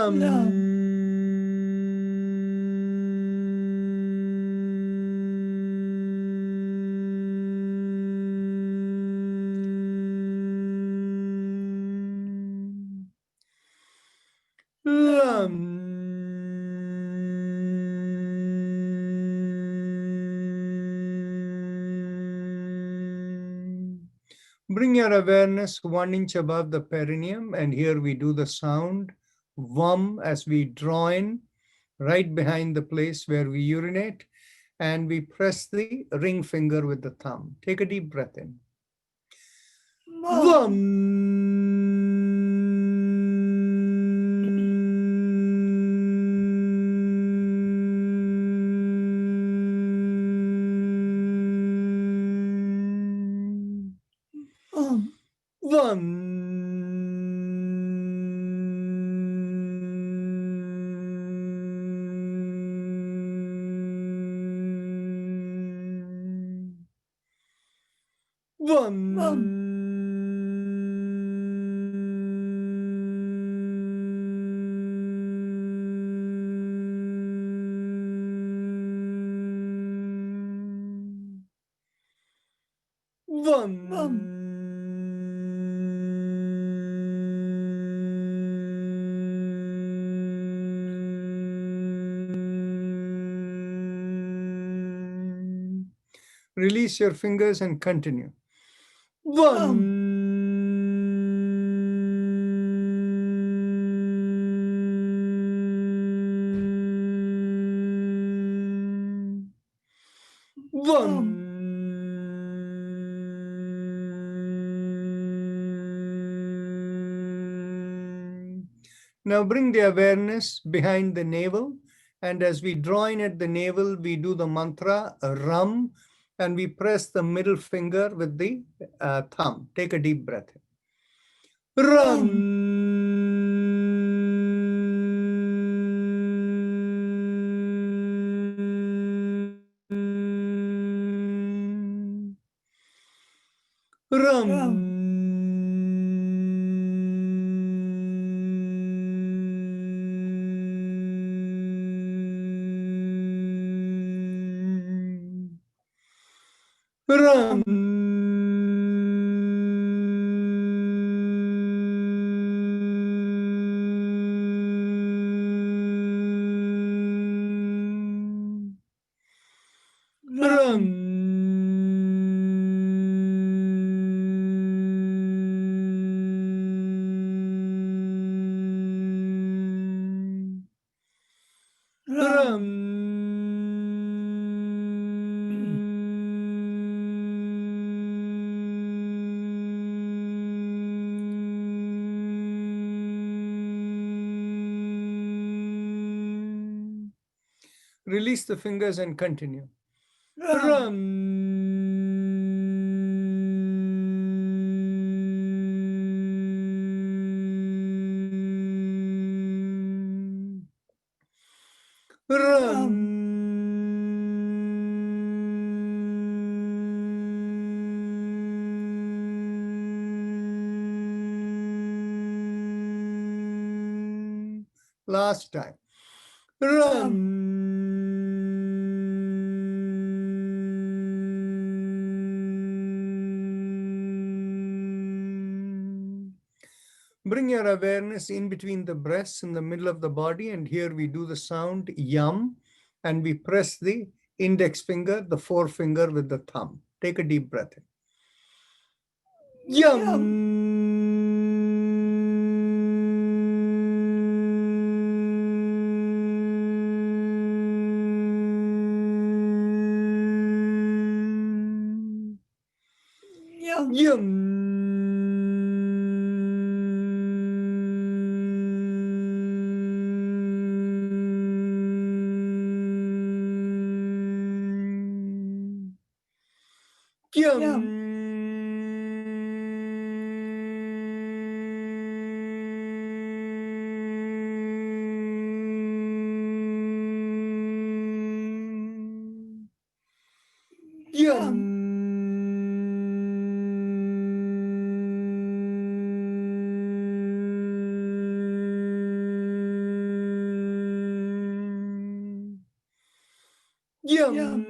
Lam. Lam. Bring your awareness 1 inch above the perineum, and here we do the sound Vam as we draw in right behind the place where we urinate, and we press the ring finger with the thumb. Take a deep breath in. Vam. Vam. Vam. Vam. Release your fingers and continue. Vam. Vam. Now bring the awareness behind the navel, and as we draw in at the navel, we do the mantra Ram, and we press the middle finger with the thumb. Take a deep breath. Ram. Ram. Ram. Ram. Ram. Release the fingers and continue. Ram. Ram. Last time. Ram. Bring your awareness in between the breasts in the middle of the body, and here we do the sound Yam, and we press the index finger, the forefinger with the thumb. Take a deep breath in. Yam. Yum. Yum. Yum. Yum.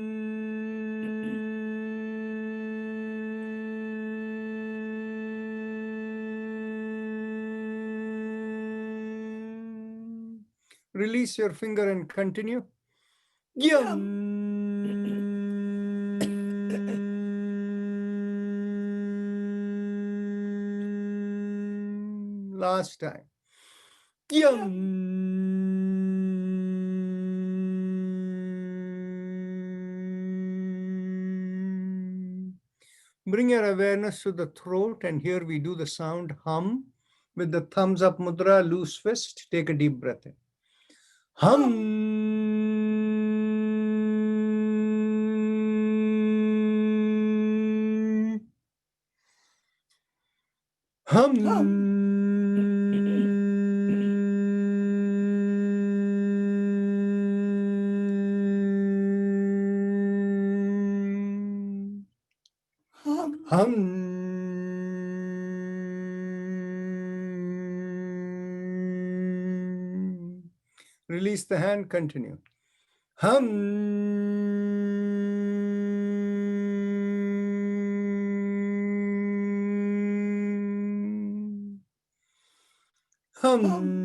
Release your finger and continue. Yum. Last time. Yum. Bring your awareness to the throat, and here we do the sound hum with the thumbs up mudra, loose fist. Take a deep breath in. Hum. Hum. Hum. Release the hand, continue. Hum. Hum.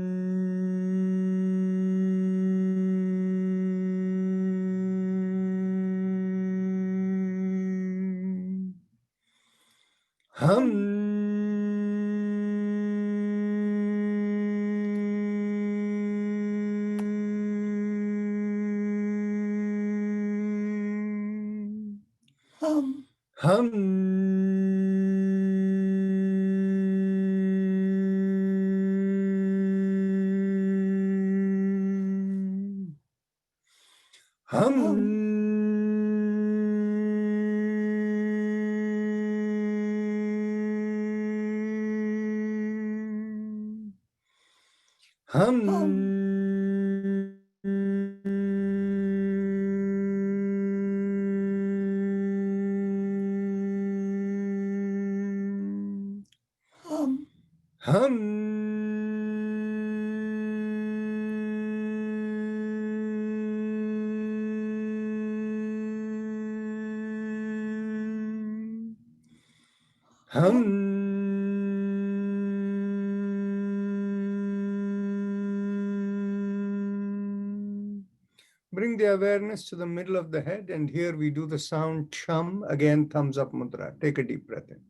Bring the awareness to the middle of the head, and here we do the sound chum. Again, thumbs up mudra. Take a deep breath in.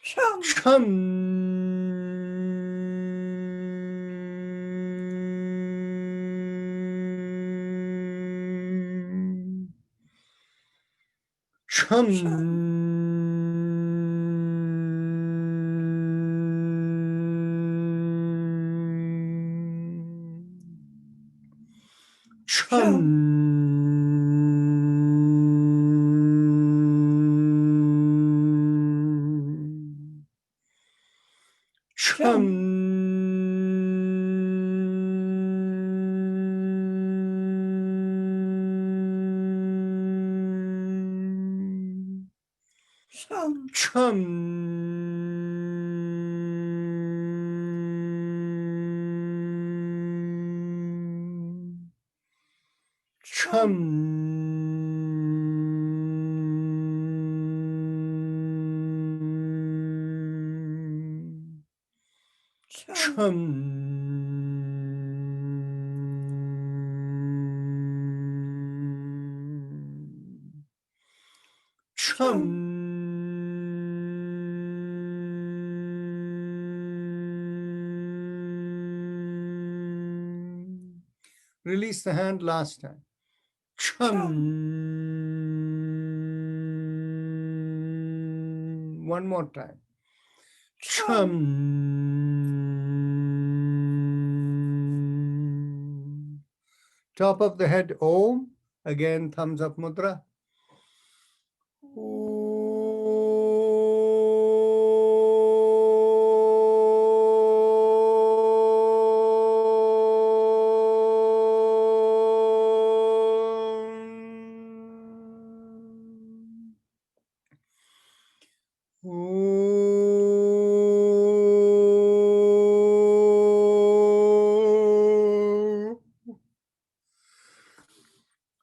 Chum. Chum. Release the hand last time. One more time. Top of the head, Om. Again, thumbs up mudra.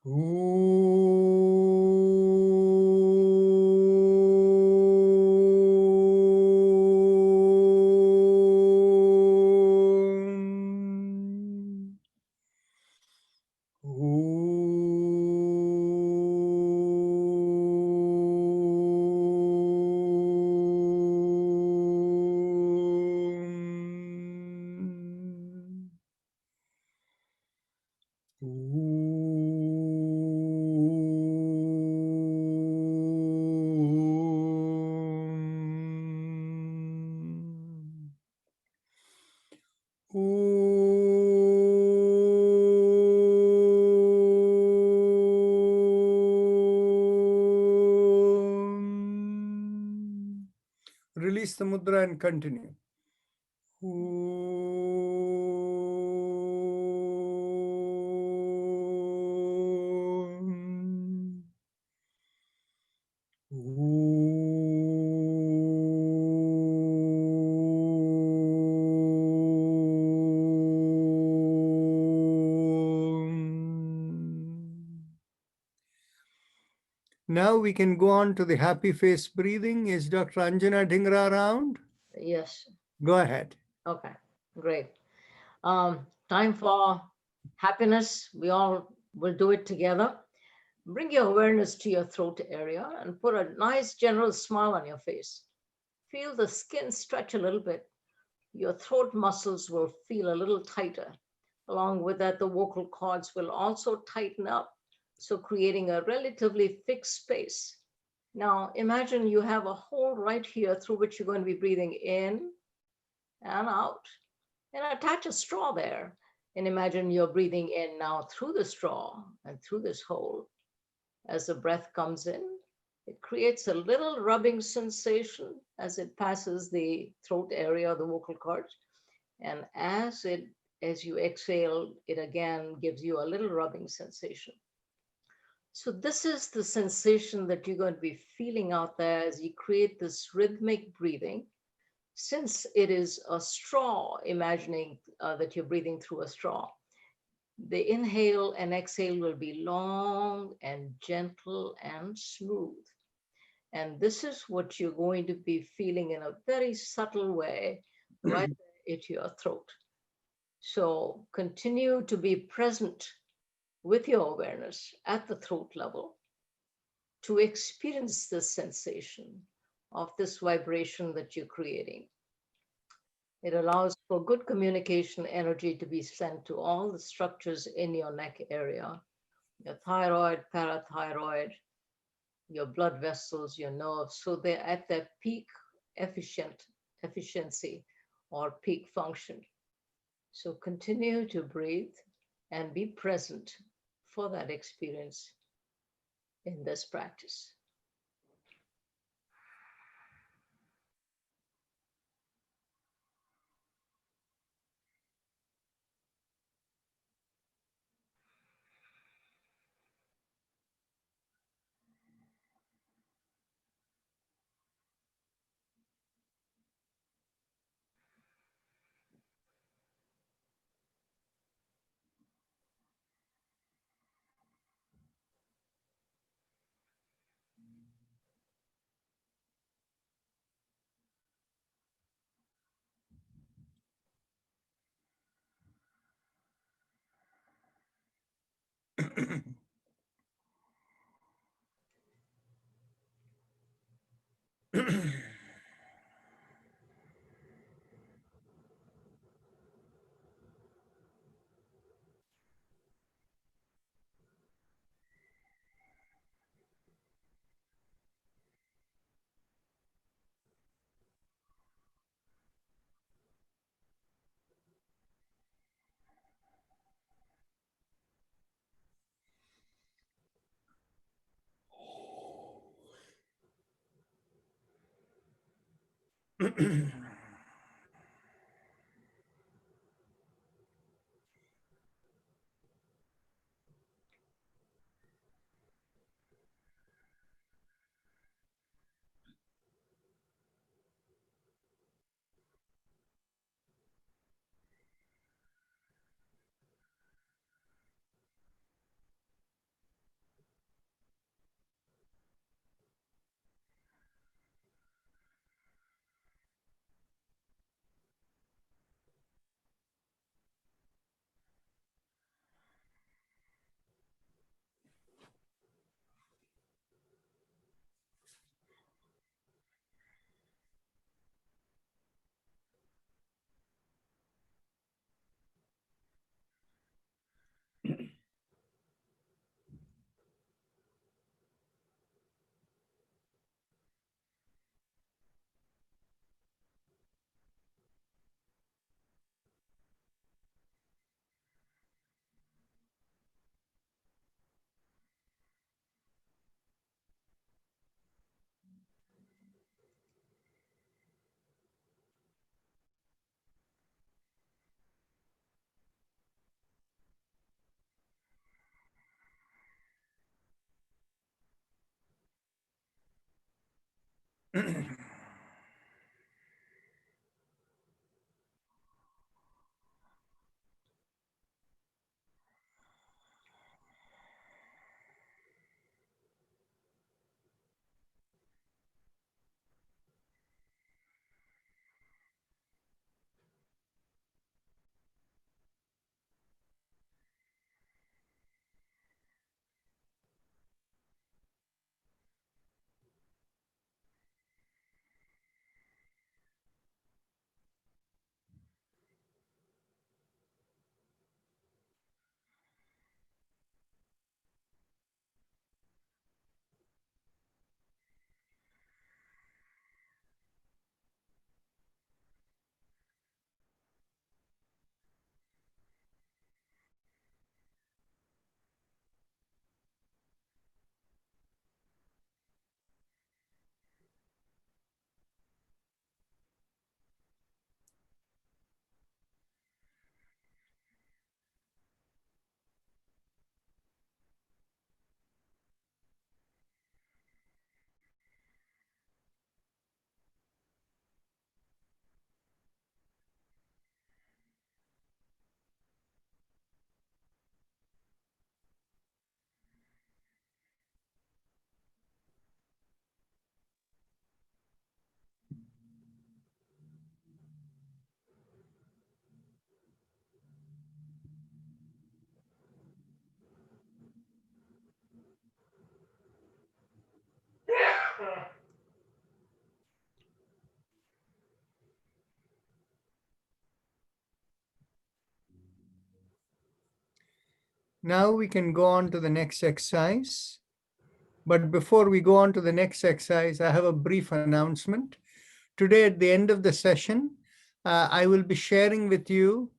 Om. release the mudra and continue. Now we can go on to the happy face breathing. Is Dr. Anjana Dhingra around? Yes. Go ahead. Okay, great. Time for happiness. We all will do it together. Bring your awareness to your throat area and put a nice general smile on your face. Feel the skin stretch a little bit. Your throat muscles will feel a little tighter. Along with that, the vocal cords will also tighten up, so creating a relatively fixed space. Now, imagine you have a hole right here through which you're going to be breathing in and out. And attach a straw there. And imagine you're breathing in now through the straw and through this hole. As the breath comes in, it creates a little rubbing sensation as it passes the throat area, the vocal cords. And as you exhale, it again gives you a little rubbing sensation. So this is the sensation that you're going to be feeling out there as you create this rhythmic breathing. Since it is a straw, imagining that you're breathing through a straw, the inhale and exhale will be long and gentle and smooth. And this is what you're going to be feeling in a very subtle way right there at your throat. So continue to be present with your awareness at the throat level to experience this sensation of this vibration that you're creating. It allows for good communication energy to be sent to all the structures in your neck area, your thyroid, parathyroid, your blood vessels, your nerves. So they're at their peak efficiency or peak function. So continue to breathe and be present for that experience in this practice. Now we can go on to the next exercise. But before we go on to the next exercise, I have a brief announcement. Today, at the end of the session, I will be sharing with you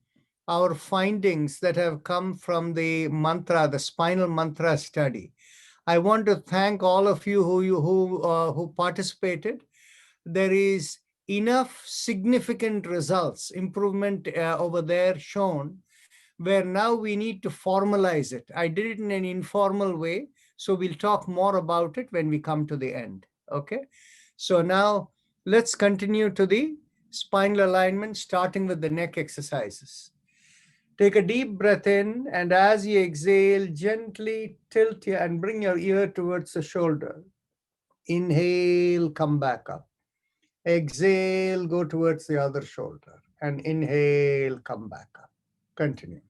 our findings that have come from the mantra, the spinal mantra study. I want to thank all of you who participated. There is enough significant results, improvement over there shown, where now we need to formalize it. I did it in an informal way, so we'll talk more about it when we come to the end. Okay, so now let's continue to the spinal alignment, starting with the neck exercises. Take a deep breath in, and as you exhale, gently tilt your and bring your ear towards the shoulder. Inhale, come back up. Exhale, go towards the other shoulder, and inhale, come back up. Continue.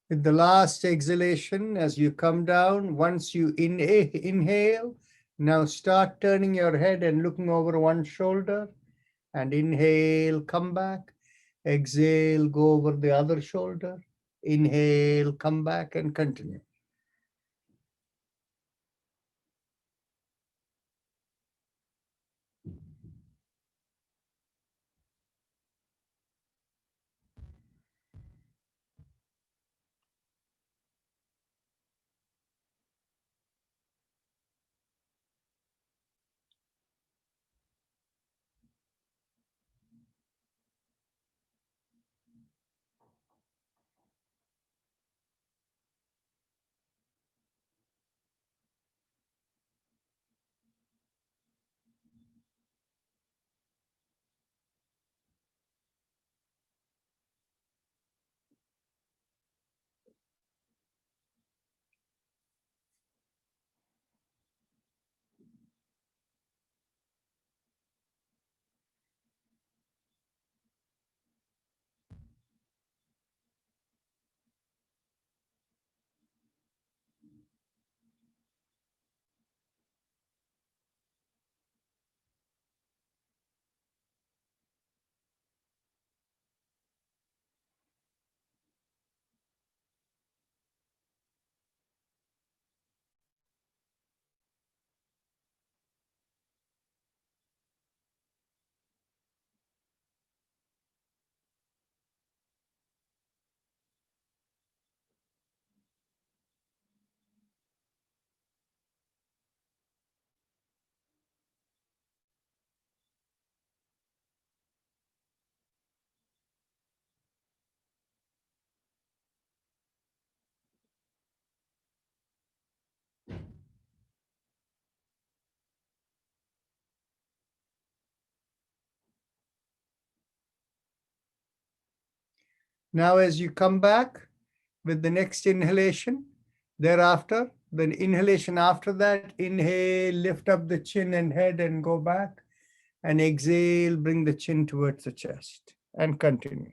With the last exhalation, as you come down, once you inhale, now start turning your head and looking over one shoulder. And inhale, come back. Exhale, go over the other shoulder. Inhale, come back, and continue. Now, as you come back with the next inhalation, thereafter, the inhalation after that, inhale, lift up the chin and head and go back. And exhale, bring the chin towards the chest and continue.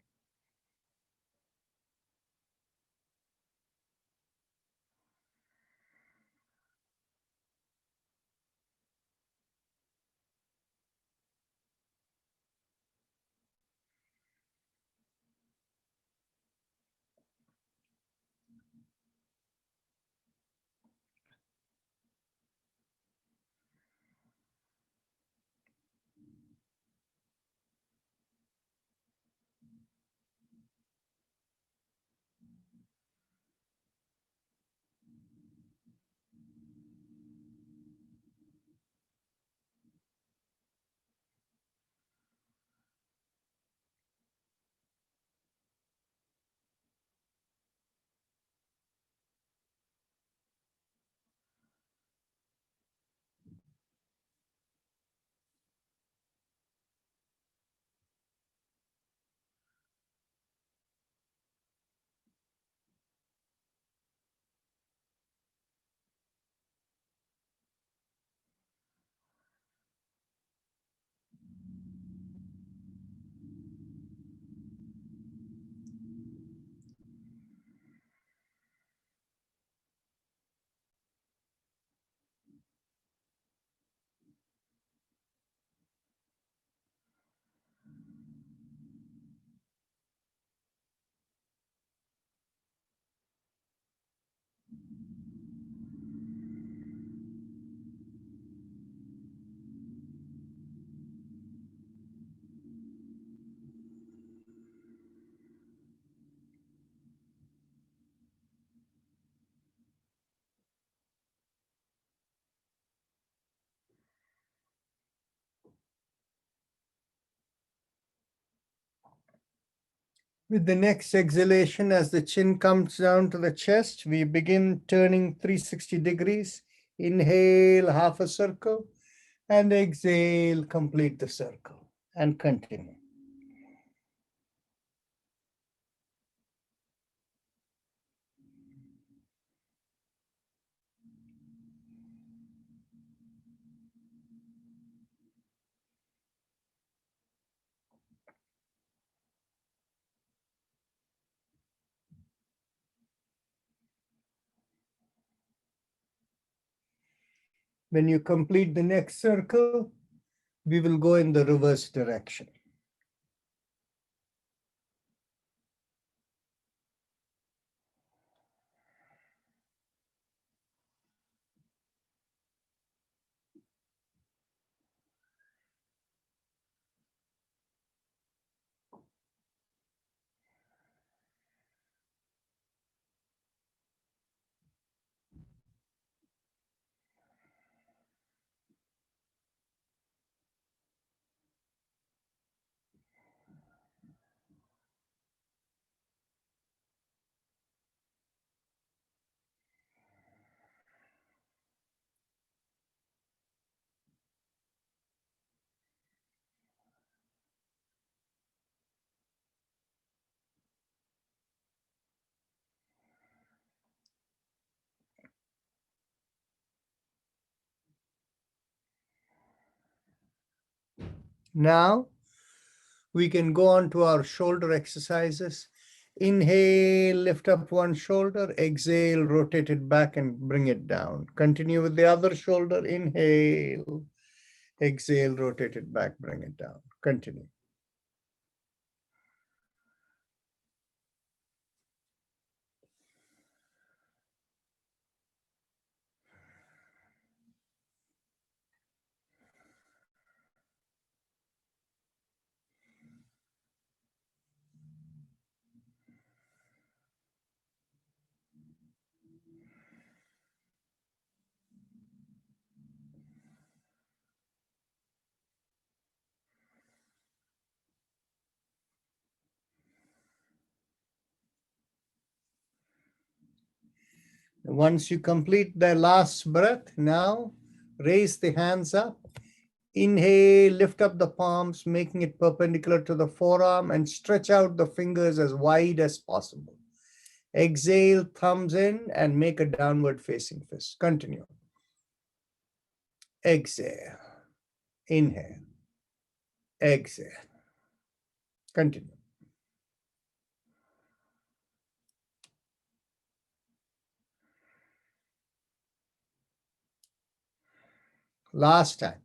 With the next exhalation, as the chin comes down to the chest, we begin turning 360 degrees. Inhale, half a circle, and exhale, complete the circle, and continue. When you complete the next circle, we will go in the reverse direction. Now, we can go on to our shoulder exercises. Inhale, lift up one shoulder. Exhale, rotate it back and bring it down. Continue with the other shoulder. Inhale, exhale, rotate it back, bring it down. Continue. Once you complete the last breath, now raise the hands up. Inhale, lift up the palms, making it perpendicular to the forearm, and stretch out the fingers as wide as possible. Exhale, thumbs in, and make a downward facing fist. Continue. Exhale. Inhale. Exhale. Continue. Last time.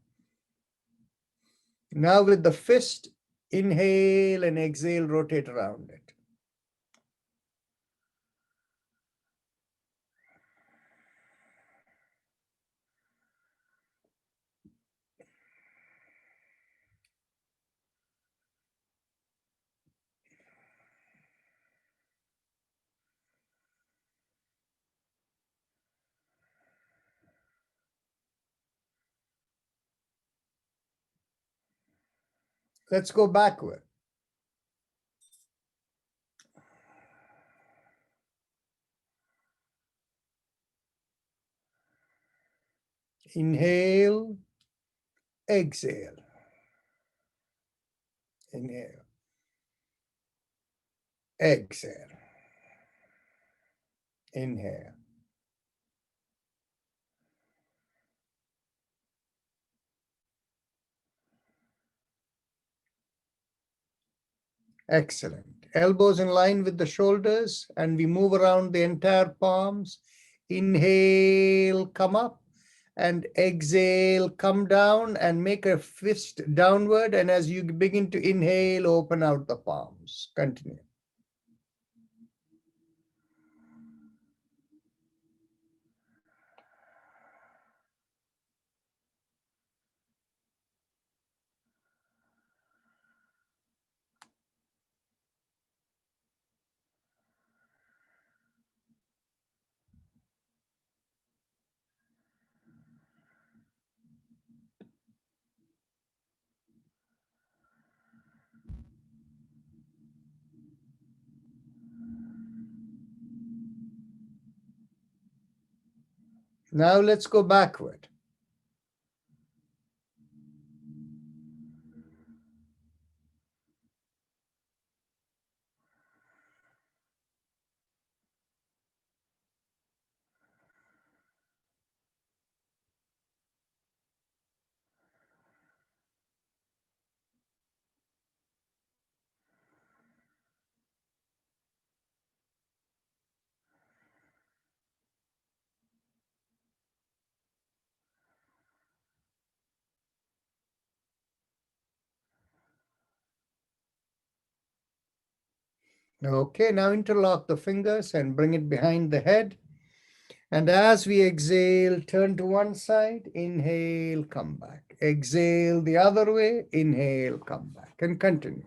Now with the fist, inhale and exhale, rotate around it. Let's go backward. Inhale, exhale. Inhale, exhale. Inhale. Excellent. Elbows in line with the shoulders, and we move around the entire palms. Inhale, come up, and exhale, come down, and make a fist downward. And as you begin to inhale, open out the palms. Continue. Now let's go backward. Okay, now interlock the fingers and bring it behind the head. And as we exhale, turn to one side, inhale, come back. Exhale the other way, inhale, come back, and continue.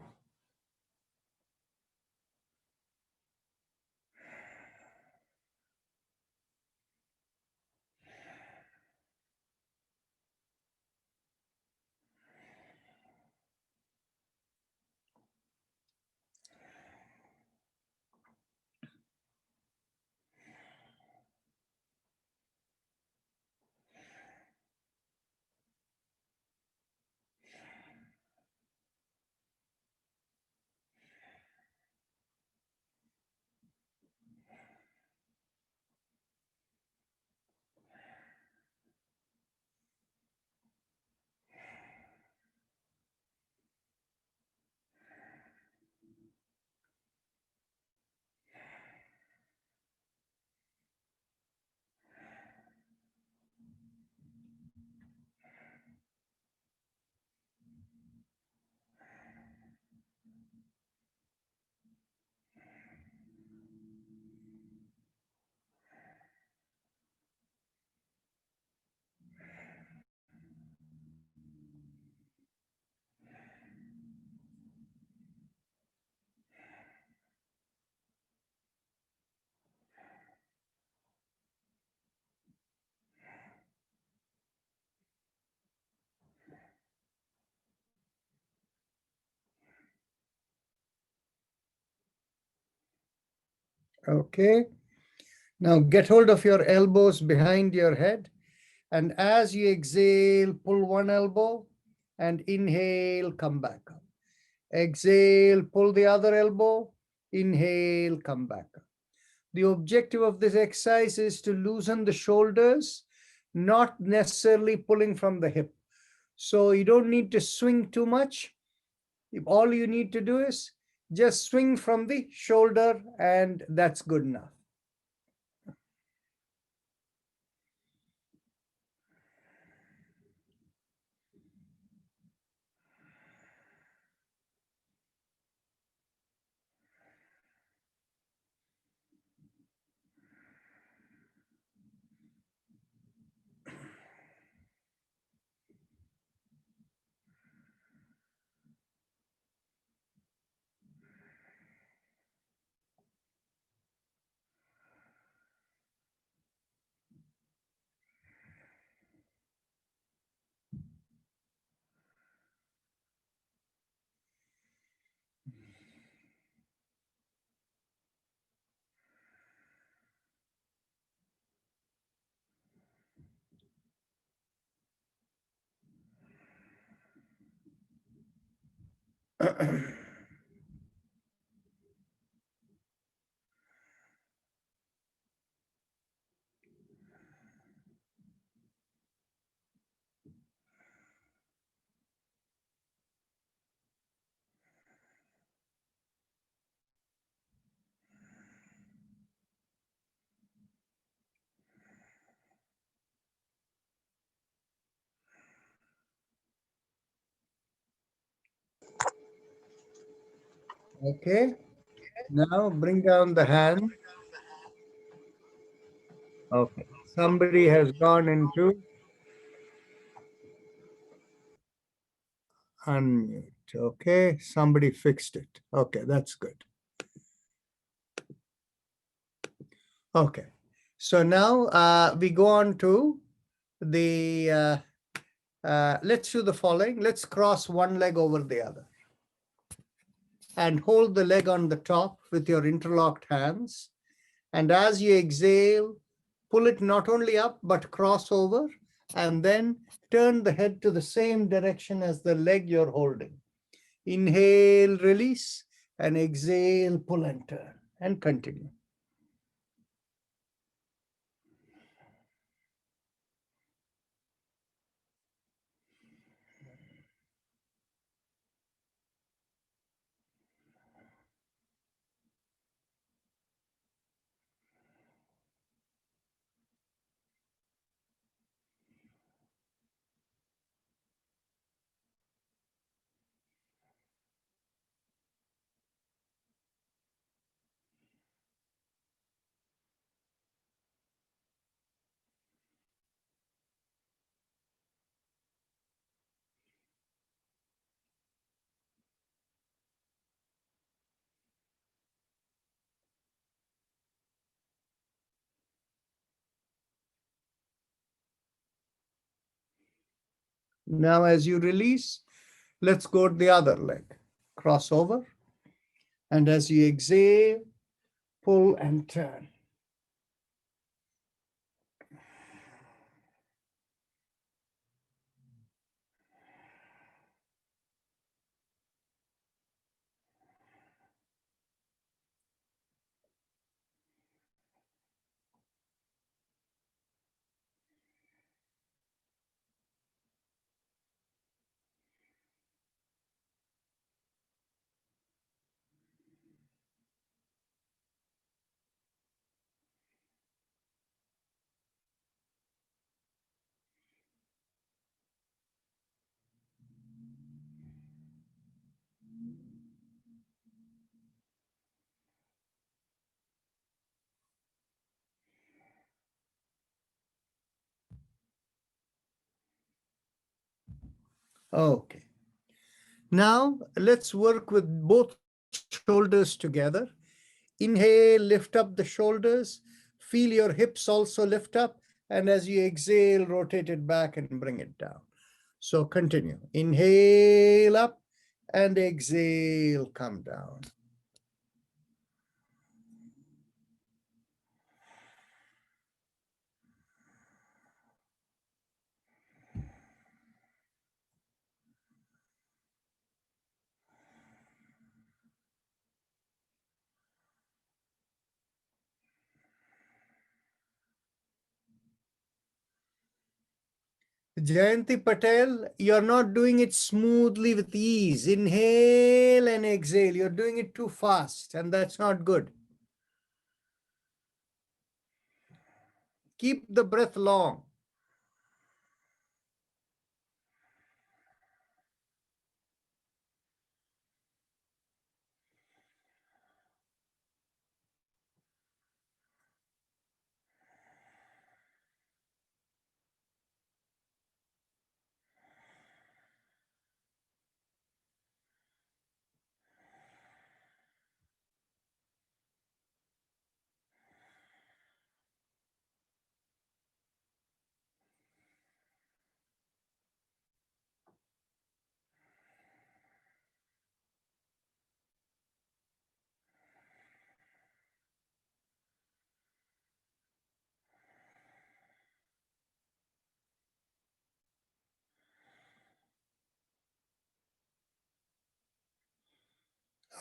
Okay. Now get hold of your elbows behind your head. And as you exhale, pull one elbow and inhale, come back up. Exhale, pull the other elbow, inhale, come back up. The objective of this exercise is to loosen the shoulders, not necessarily pulling from the hip. So you don't need to swing too much. All you need to do is just swing from the shoulder, and that's good enough. Okay, now bring down the hand. Okay, somebody has gone into unmute. Okay, somebody fixed it. Okay, that's good. Okay, so now we go on to the, let's do the following. Let's cross one leg over the other and hold the leg on the top with your interlocked hands. And as you exhale, pull it not only up, but cross over, and then turn the head to the same direction as the leg you're holding. Inhale, release, and exhale, pull and turn, and continue. Now, as you release, let's go to the other leg. Cross over, and as you exhale, pull and turn. Okay. Now, let's work with both shoulders together. Inhale, lift up the shoulders. Feel your hips also lift up. And as you exhale, rotate it back and bring it down. So continue. Inhale up and exhale, come down. Jayanti Patel, you're not doing it smoothly with ease. Inhale and exhale. You're doing it too fast, and that's not good. Keep the breath long.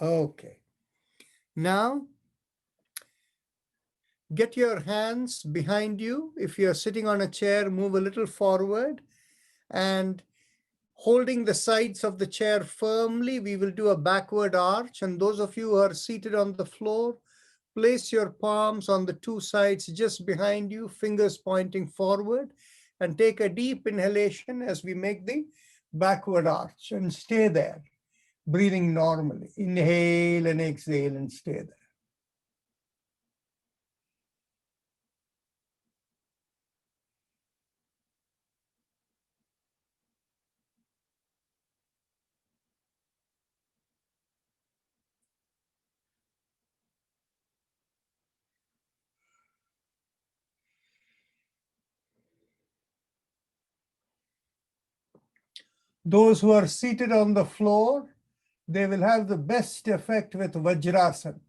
Okay. Now, get your hands behind you. If you're sitting on a chair, move a little forward, and holding the sides of the chair firmly, we will do a backward arch. And those of you who are seated on the floor, place your palms on the two sides just behind you, fingers pointing forward, and take a deep inhalation as we make the backward arch, and stay there, breathing normally. Inhale and exhale and stay there. Those who are seated on the floor, they will have the best effect with Vajrasana.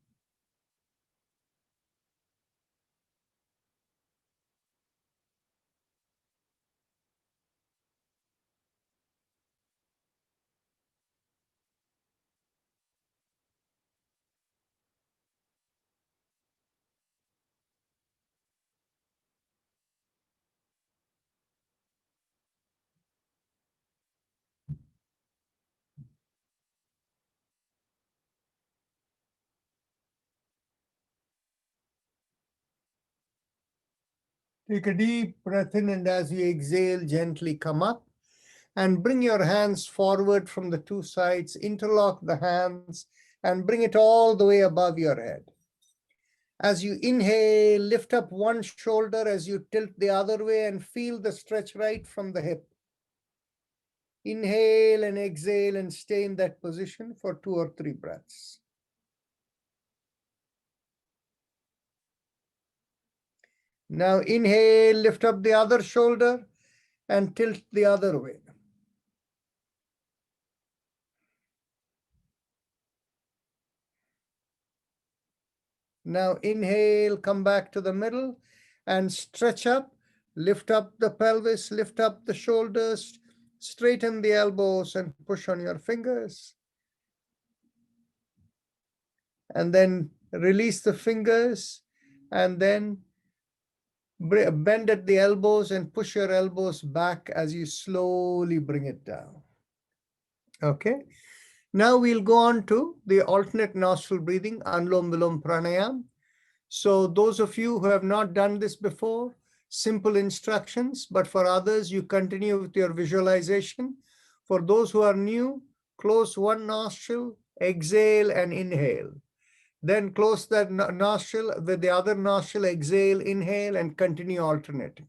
Take a deep breath in, and as you exhale, gently come up and bring your hands forward from the two sides, interlock the hands, and bring it all the way above your head. As you inhale, lift up one shoulder as you tilt the other way and feel the stretch right from the hip. Inhale and exhale and stay in that position for 2 or 3 breaths. Now inhale, lift up the other shoulder and tilt the other way. Now inhale, come back to the middle and stretch up, lift up the pelvis, lift up the shoulders, straighten the elbows and push on your fingers. And then release the fingers, and then bend at the elbows and push your elbows back as you slowly bring it down. Okay. Now we'll go on to the alternate nostril breathing, Anulom Vilom Pranayam. So those of you who have not done this before, simple instructions, but for others, you continue with your visualization. For those who are new, close one nostril, exhale and inhale. Then close that nostril with the other nostril, exhale, inhale, and continue alternating.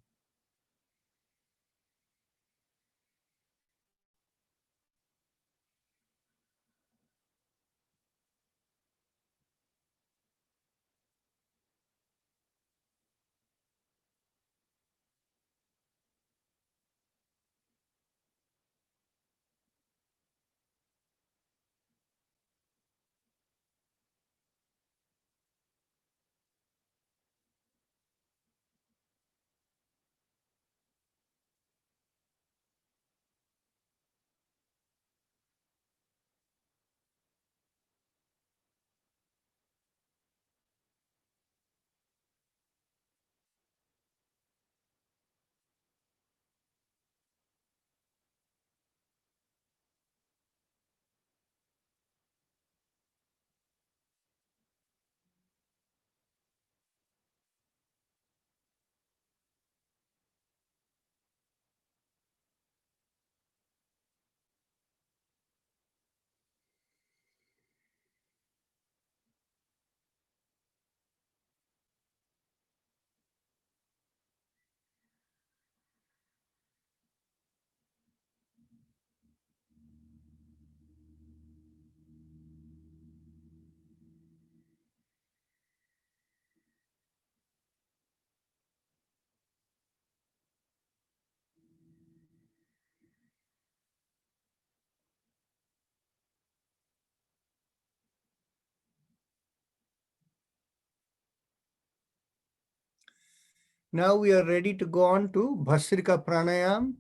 Now we are ready to go on to Bhasrika Pranayam.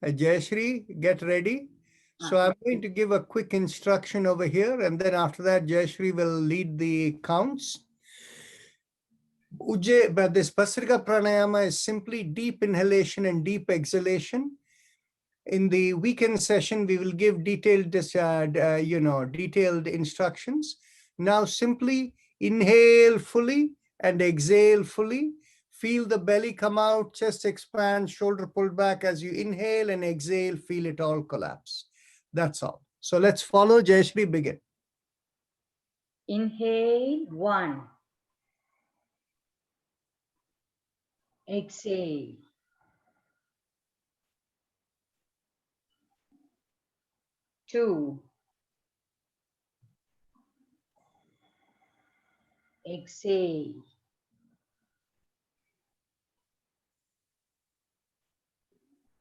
Jayashri, get ready. So I'm going to give a quick instruction over here, and then after that, Jayashri will lead the counts. But this Bhasrika Pranayama is simply deep inhalation and deep exhalation. In the weekend session, we will give detailed, detailed instructions. Now simply inhale fully and exhale fully. Feel the belly come out, chest expand, shoulder pulled back as you inhale, and exhale, feel it all collapse. That's all. So let's follow. Jayashri, begin. Inhale, 1. Exhale. 2. Exhale.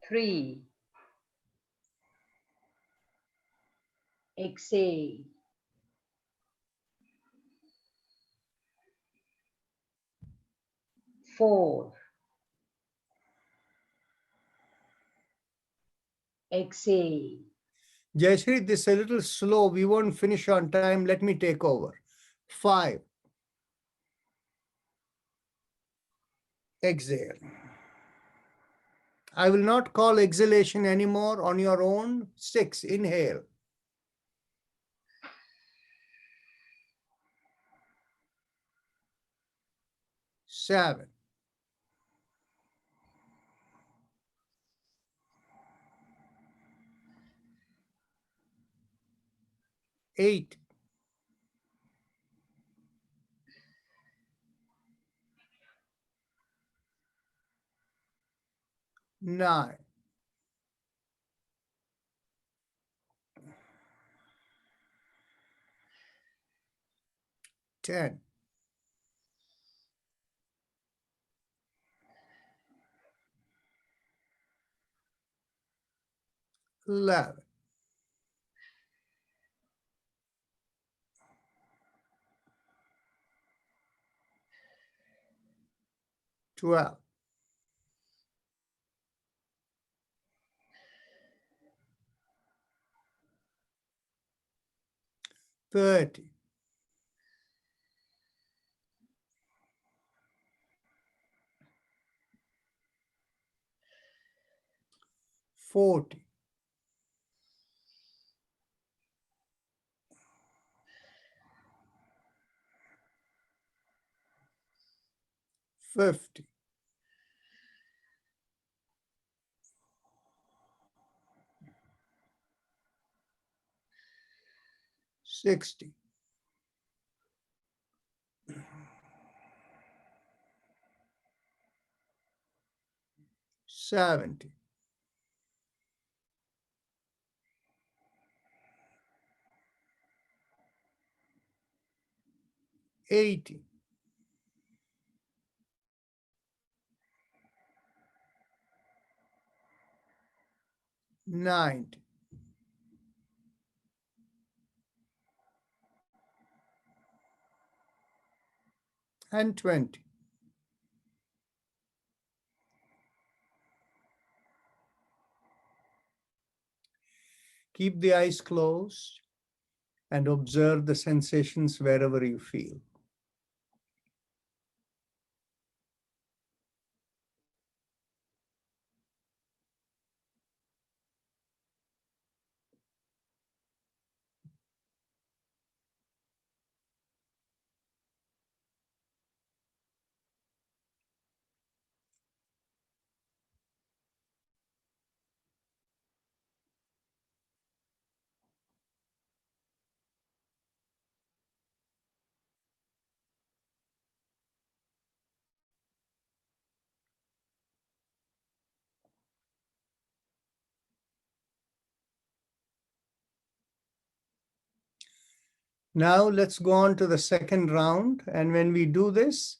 3. Exhale. 4. Exhale. Jayashri, this is a little slow. We won't finish on time. Let me take over. 5. Exhale. I will not call exhalation anymore on your own. 6. Inhale. 7. 8. 9. 10. 11. 12. 30. 40. 50. 60. 70. 80. 90. And 20. Keep the eyes closed and observe the sensations wherever you feel. Now let's go on to the second round. And when we do this,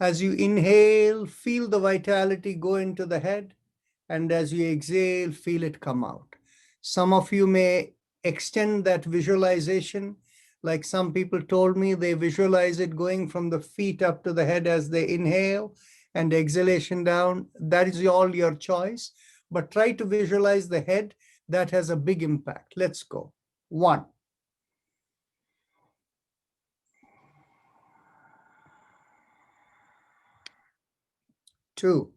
as you inhale, feel the vitality go into the head. And as you exhale, feel it come out. Some of you may extend that visualization. Like some people told me, they visualize it going from the feet up to the head as they inhale, and exhalation down. That is all your choice, but try to visualize the head. That has a big impact. Let's go. 1, 2,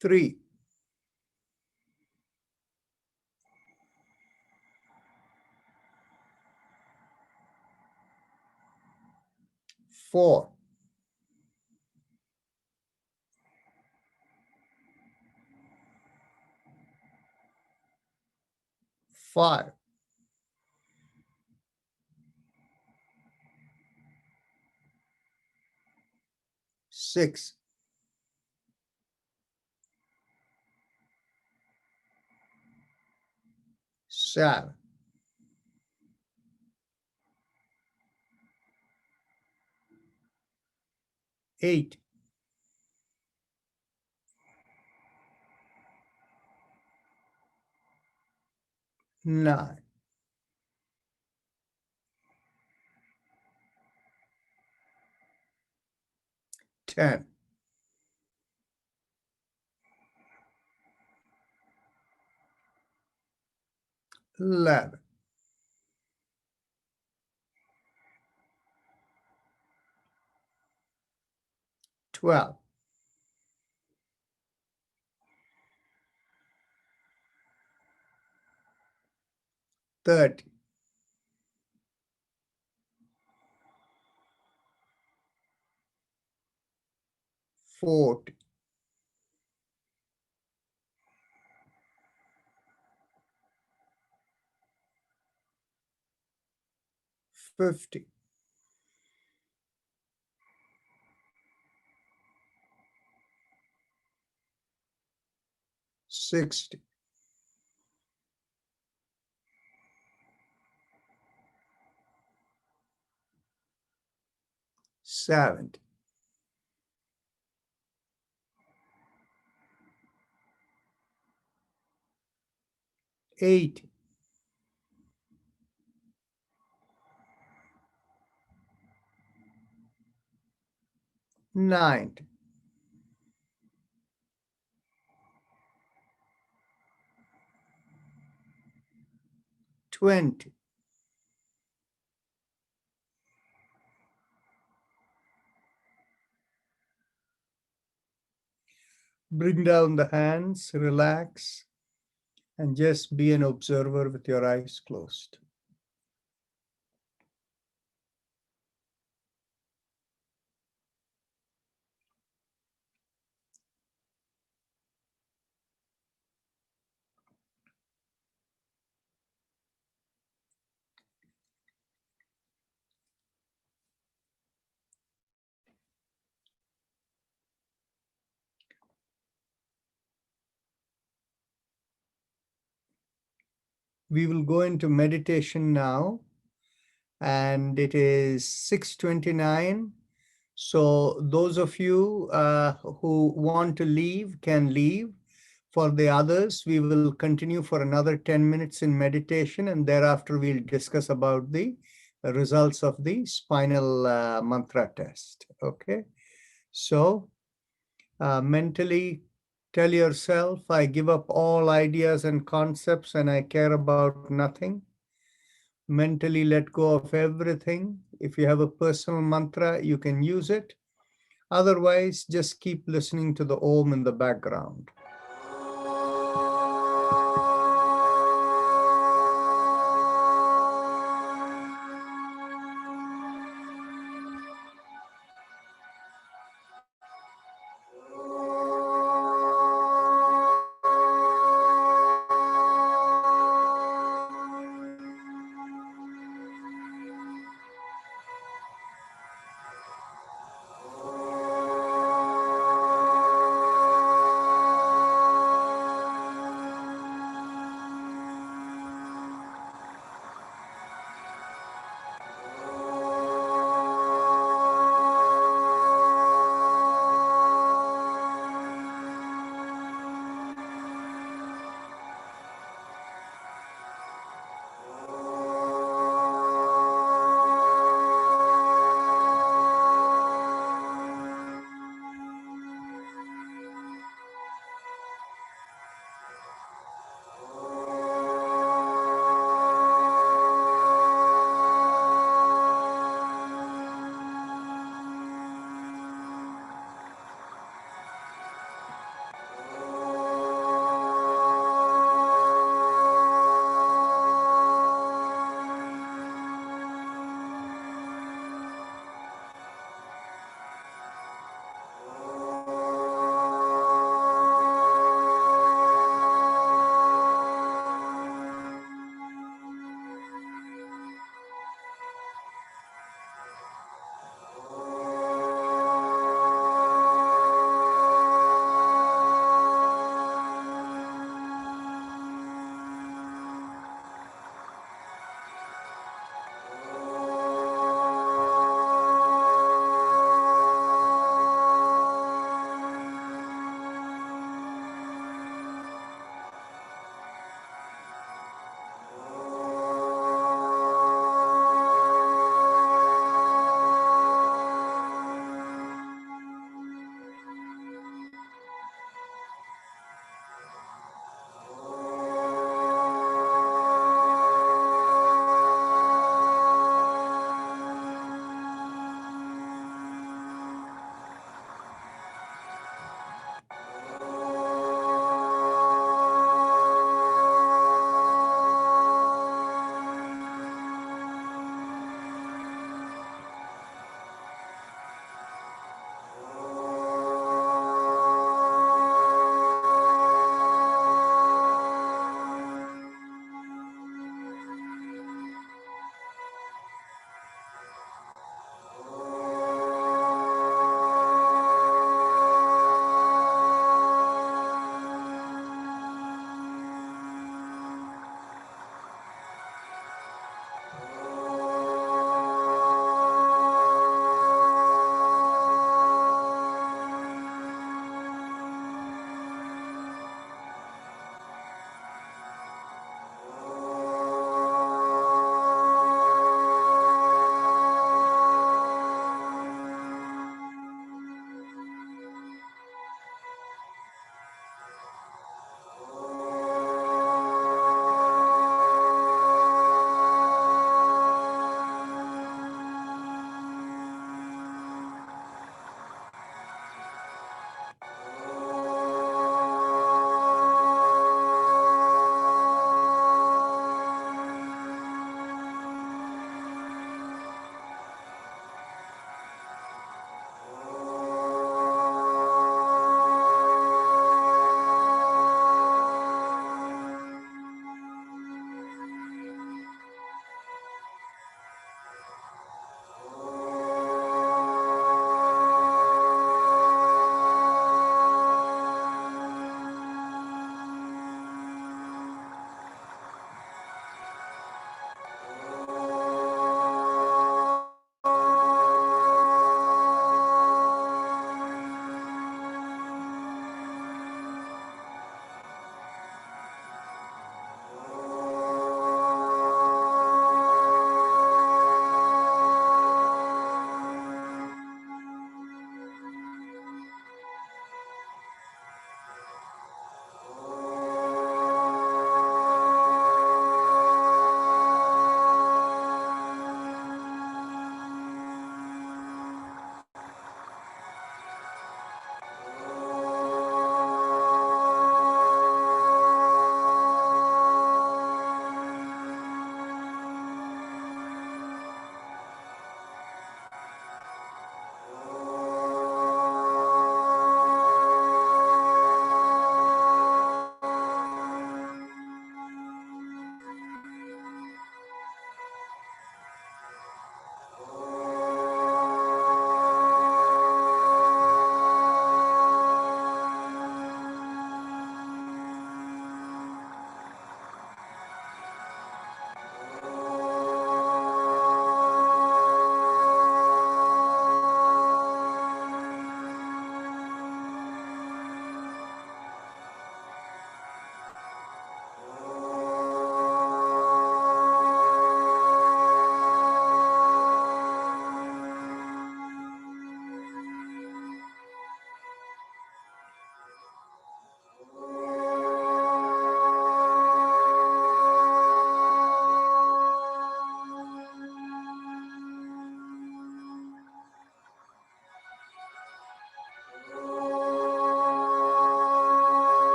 3, 4, 5, 6, 7, 8, 9, 10, 11, 12, 13, 14, 15, 16, 17, 18, 19, 20, bring down the hands, relax, and just be an observer with your eyes closed. We will go into meditation now, and it is 6:29. So those of you who want to leave can leave. For the others, we will continue for another 10 minutes in meditation, and thereafter we'll discuss about the results of the spinal mantra test. Okay, so mentally tell yourself, I give up all ideas and concepts and I care about nothing. Mentally let go of everything. If you have a personal mantra, you can use it. Otherwise, just keep listening to the Om in the background.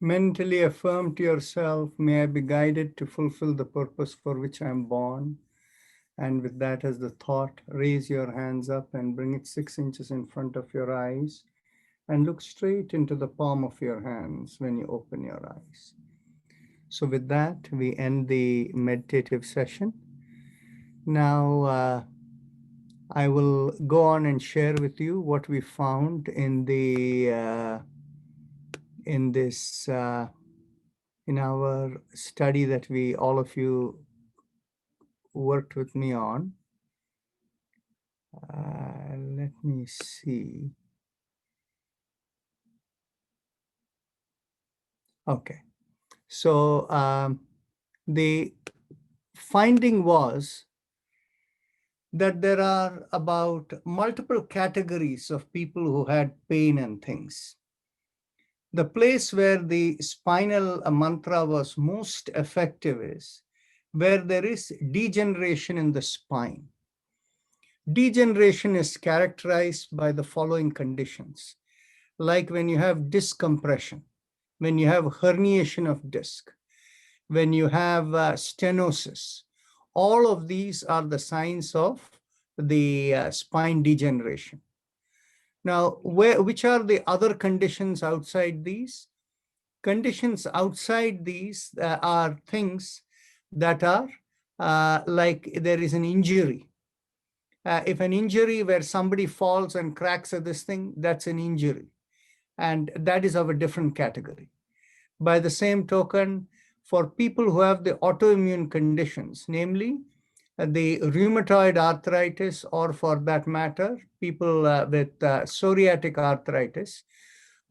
Mentally affirm to yourself, may I be guided to fulfill the purpose for which I am born. And with that as the thought, raise your hands up and bring it 6 inches in front of your eyes and look straight into the palm of your hands when you open your eyes. So with that, we end the meditative session. Now, I will go on and share with you what we found in our study that all of you worked with me on. Let me see. Okay, so the finding was that there are about multiple categories of people who had pain and things. The place where the spinal mantra was most effective is where there is degeneration in the spine. Degeneration is characterized by the following conditions, like when you have discompression, when you have herniation of disc, when you have stenosis. All of these are the signs of the spine degeneration. Now, which are the other conditions outside these? Conditions outside these are things that are like there is an injury. If an injury where somebody falls and cracks at this thing, that's an injury. And that is of a different category. By the same token, for people who have the autoimmune conditions, namely the rheumatoid arthritis, or for that matter, people with psoriatic arthritis,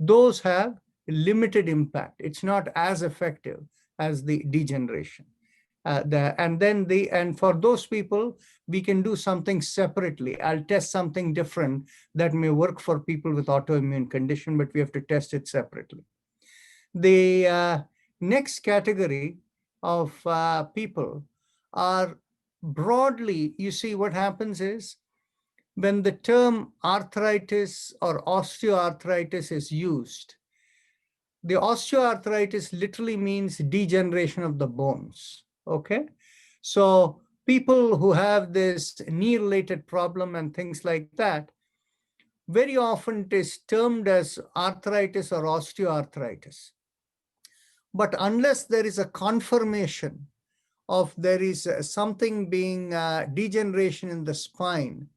those have limited impact. It's not as effective as the degeneration. And for those people, we can do something separately. I'll test something different that may work for people with autoimmune condition, but we have to test it separately. The next category of people are broadly, you see, what happens is when the term arthritis or osteoarthritis is used, the osteoarthritis literally means degeneration of the bones, okay? So people who have this knee-related problem and things like that, very often it is termed as arthritis or osteoarthritis. But unless there is a confirmation of there is something being degeneration in the spine,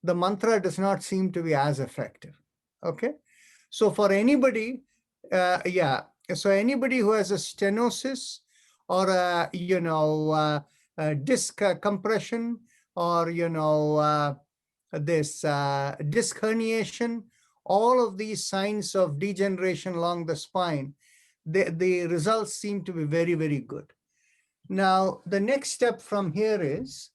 the mantra does not seem to be as effective, okay? So for anybody, so anybody who has a stenosis or a disc compression, or this disc herniation, all of these signs of degeneration along the spine, the results seem to be very, very good. Now, the next step from here is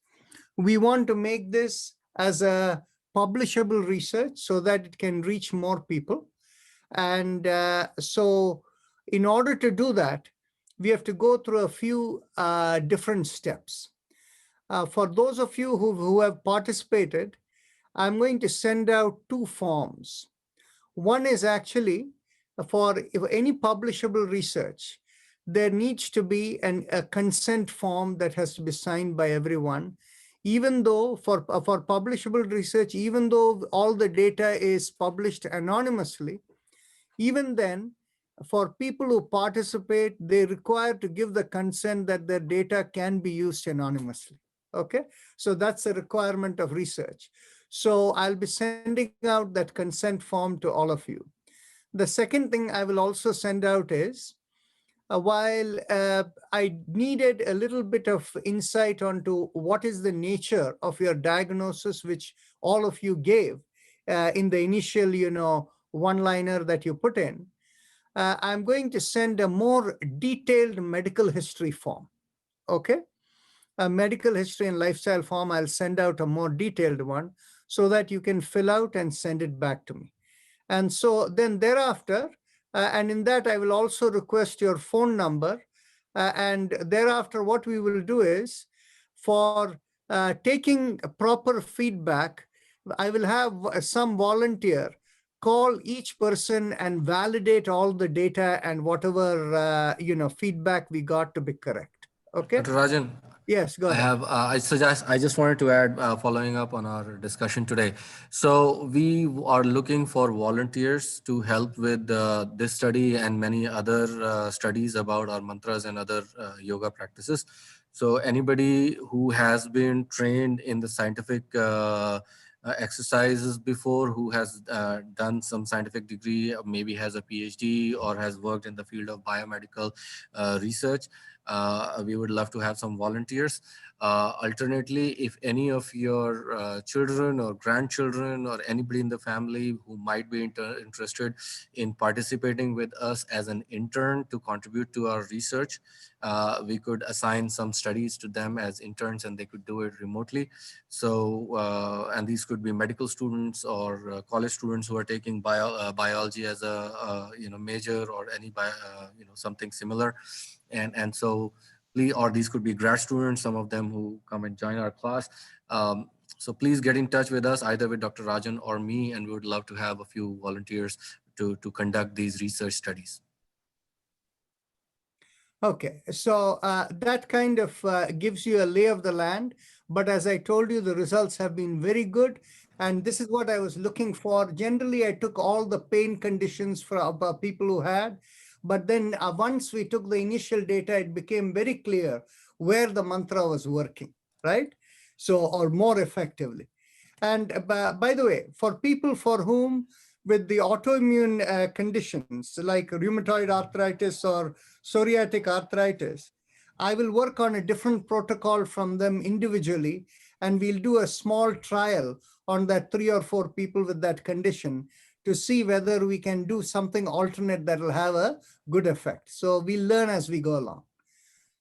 we want to make this as a publishable research so that it can reach more people. And so in order to do that, we have to go through a few different steps. For those of you who have participated, I'm going to send out 2 forms. One is actually for any publishable research, there needs to be a consent form that has to be signed by everyone. Even though for publishable research, even though all the data is published anonymously, even then, for people who participate, they require to give the consent that their data can be used anonymously. Okay, so that's a requirement of research. So I'll be sending out that consent form to all of you. The second thing I will also send out is, while I needed a little bit of insight onto what is the nature of your diagnosis, which all of you gave in the initial, one-liner that you put in, I'm going to send a more detailed medical history form, okay? A medical history and lifestyle form, I'll send out a more detailed one so that you can fill out and send it back to me. And so then thereafter, and in that I will also request your phone number. And thereafter, what we will do is, for taking proper feedback, I will have some volunteer call each person and validate all the data and whatever, feedback we got to be correct. Okay? Dr. Rajan, Yes, go I ahead. have, I just wanted to add, following up on our discussion today. So we are looking for volunteers to help with this study and many other studies about our mantras and other yoga practices. So anybody who has been trained in the scientific exercises before, who has done some scientific degree, maybe has a PhD or has worked in the field of biomedical research, we would love to have some volunteers. Alternately, if any of your children or grandchildren or anybody in the family who might be interested in participating with us as an intern to contribute to our research, we could assign some studies to them as interns and they could do it remotely. So, and these could be medical students or college students who are taking biology as a major, or any something similar. And so please, or these could be grad students, some of them who come and join our class. So please get in touch with us, either with Dr. Rajan or me, and we would love to have a few volunteers to conduct these research studies. Okay, so that kind of gives you a lay of the land. But as I told you, the results have been very good. And this is what I was looking for. Generally, I took all the pain conditions for people who had. But then once we took the initial data, it became very clear where the mantra was working, right? So, or more effectively. And by the way, for people for whom with the autoimmune conditions like rheumatoid arthritis or psoriatic arthritis, I will work on a different protocol from them individually, and we'll do a small trial on that 3 or 4 people with that condition to see whether we can do something alternate that will have a good effect. So we'll learn as we go along.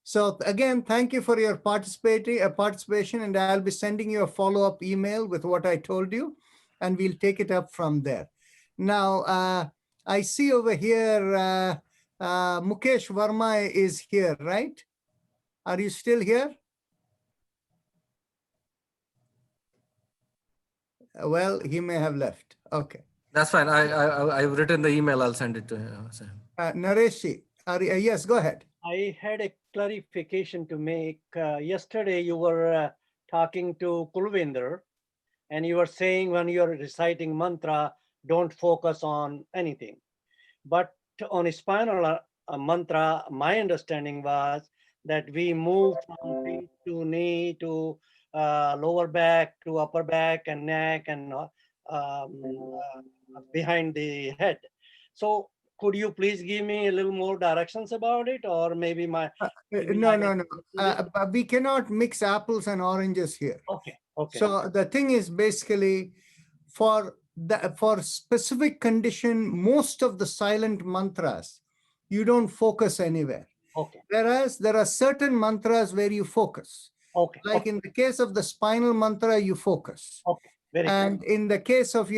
So again, thank you for your participation, and I'll be sending you a follow-up email with what I told you, and we'll take it up from there. Now, I see over here, Mukesh Verma is here, right? Are you still here? Well, he may have left. Okay. That's fine. I've written the email. I'll send it to him. Nareshi, yes, go ahead. I had a clarification to make. Yesterday, you were talking to Kulvinder, and you were saying when you're reciting mantra, don't focus on anything. But on a spinal mantra, my understanding was that we move from feet to knee to lower back to upper back and neck and behind the head. So could you please give me a little more directions about it, or maybe my... No. We cannot mix apples and oranges here. Okay. So the thing is basically for specific condition, most of the silent mantras, you don't focus anywhere. Okay. Whereas there are certain mantras where you focus. Okay. Like in the case of the spinal mantra, you focus. Okay. Very and good. In the case of,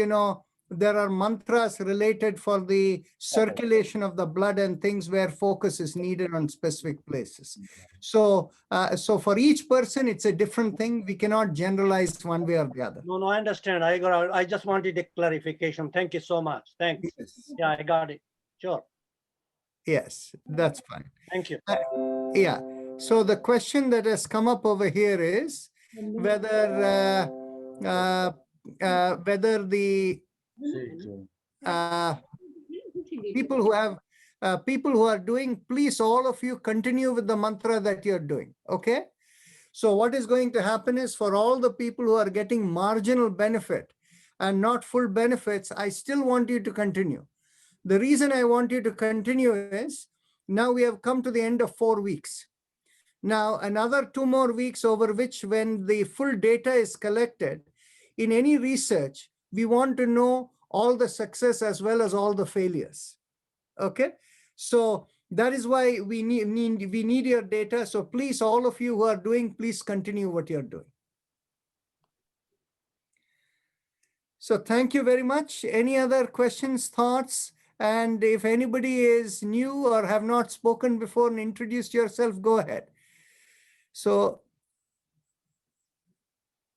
there are mantras related for the circulation of the blood and things where focus is needed on specific places. So, so for each person, it's a different thing. We cannot generalize one way or the other. No, I understand. I just wanted a clarification. Thank you so much. Thanks. Yes. Yeah, I got it. Sure. Yes, that's fine. Thank you. Yeah. So the question that has come up over here is whether the people who are doing, please, all of you continue with the mantra that you're doing. Okay. So what is going to happen is, for all the people who are getting marginal benefit and not full benefits, I still want you to continue. The reason I want you to continue is now we have come to the end of 4 weeks. Now another 2 more weeks, over which, when the full data is collected in any research, we want to know all the success as well as all the failures. Okay. So that is why we need your data. So please, all of you who are doing, please continue what you're doing. So thank you very much. Any other questions, thoughts? And if anybody is new or have not spoken before and introduced yourself, go ahead. So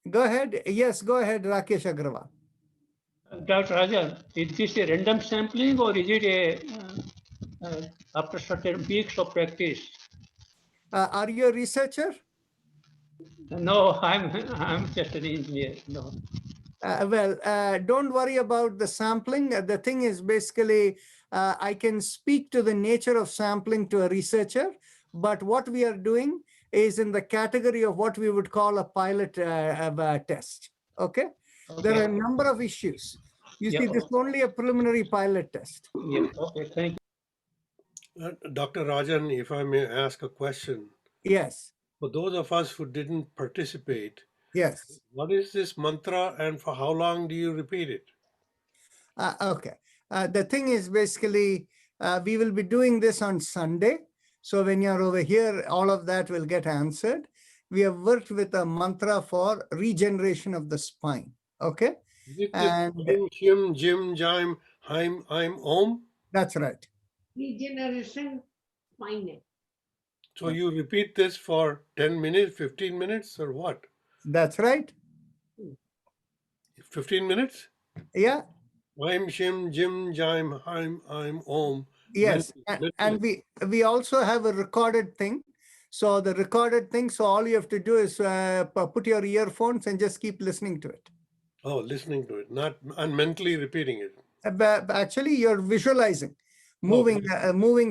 go ahead. Yes, go ahead, Rakesh Agrawal. Dr. Rajan, is this a random sampling or is it after certain weeks of practice? Are you a researcher? No, I'm just an engineer. No. Don't worry about the sampling. The thing is basically, I can speak to the nature of sampling to a researcher, but what we are doing is in the category of what we would call a pilot test. Okay? There are a number of issues. You Yeah, see, this is only a preliminary pilot test. Yeah, okay, thank you. Dr. Rajan, if I may ask a question, Yes, for those of us who didn't participate, yes. what is this mantra and for how long do you repeat it? Okay. The thing is basically, we will be doing this on Sunday. So when you're over here, all of that will get answered. We have worked with a mantra for regeneration of the spine. Okay. Is it And this Shim, Jim, Jim, Haim, I'm, Om? that's right. Regeneration, spine. So you repeat this for 10 minutes, 15 minutes, or what? That's right. 15 minutes? Yeah. I'm, Shim, Jim, Jim, Haim, I'm, Om. Yes. Mentally, And we also have a recorded thing. So the recorded thing, so all you have to do is put your earphones and just keep listening to it. Oh, listening to it, not and mentally repeating it. But actually, you're visualizing, moving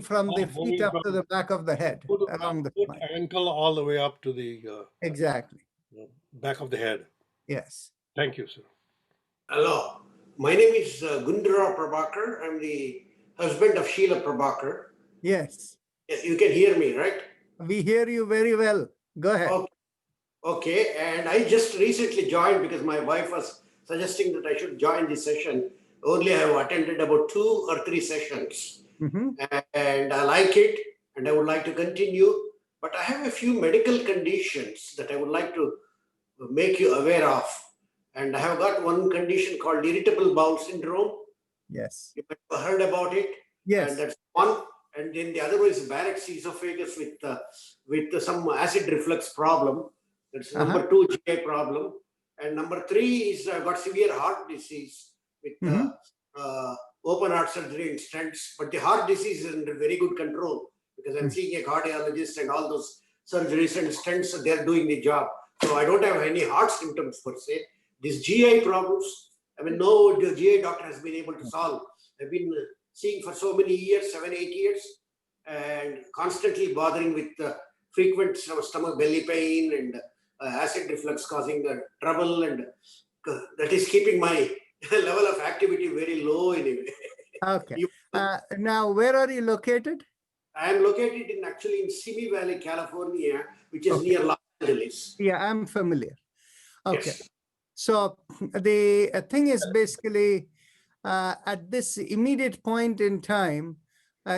from the feet moving up to from the back of the head, foot, along the foot spine. ankle all the way up to the Exactly. back of the head. Yes. Thank you, sir. Hello, my name is Gundara Prabhakar. I'm the husband of Sheila Prabhakar. Yes. Yes, you can hear me, right? We hear you very well. Go ahead. Okay, and I just recently joined because my wife was suggesting that I should join this session. Only I have attended about 2 or 3 sessions, Mhm. and I like it, and I would like to continue. But I have a few medical conditions that I would like to make you aware of. And I have got one condition called irritable bowel syndrome. Yes. You might have heard about it. Yes. And that's one. And then the other one is Barrett's esophagus with some acid reflux problem. That's number 2 GI problem. And number 3 is I've got severe heart disease with open heart surgery and stents. But the heart disease is under very good control because I'm seeing a cardiologist and all those surgeries and stents, they're doing the job. So I don't have any heart symptoms per se. These GI problems, I mean, no GI doctor has been able to solve. I've been seeing for so many years, 7, 8 years, and constantly bothering with frequent stomach belly pain and acid reflux causing trouble, and that is keeping my level of activity very low anyway. Okay. Now, where are you located? I am located actually in Simi Valley, California, which is near Los Angeles. Yeah, I'm familiar. Okay. Yes. So the thing is basically at this immediate point in time,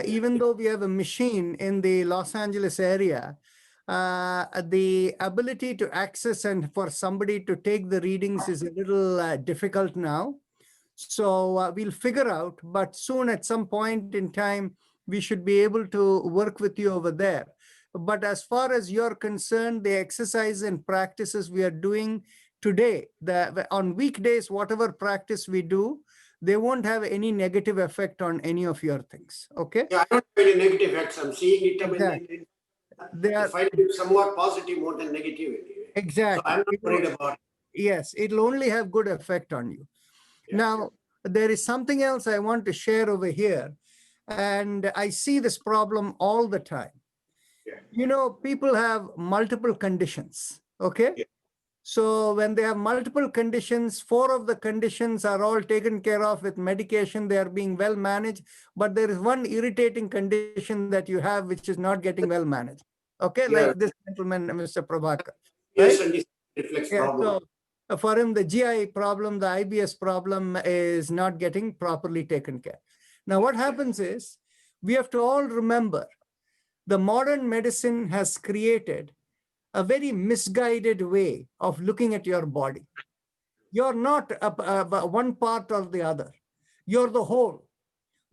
even though we have a machine in the Los Angeles area, the ability to access and for somebody to take the readings is a little difficult now. So we'll figure out, but soon at some point in time, we should be able to work with you over there. But as far as you're concerned, the exercise and practices we are doing today, on weekdays, whatever practice we do, they won't have any negative effect on any of your things. Okay? Yeah, I don't have any negative effects. I'm seeing it. Exactly. I find it somewhat positive more than negative anyway. Exactly. So I'm not worried about it. Yes, it'll only have good effect on you. Yeah. Now, there is something else I want to share over here. And I see this problem all the time. Yeah. You know, people have multiple conditions. Okay? Yeah. So when they have multiple conditions, 4 of the conditions are all taken care of with medication. They are being well managed. But there is one irritating condition that you have, which is not getting well managed. Okay? Yeah. Like this gentleman, Mr. Prabhakar. Yes, Right? and this reflex Yeah, problem. so for him, the GI problem, the IBS problem is not getting properly taken care. Now, what happens is we have to all remember the modern medicine has created a very misguided way of looking at your body. You're not one part or the other. You're the whole.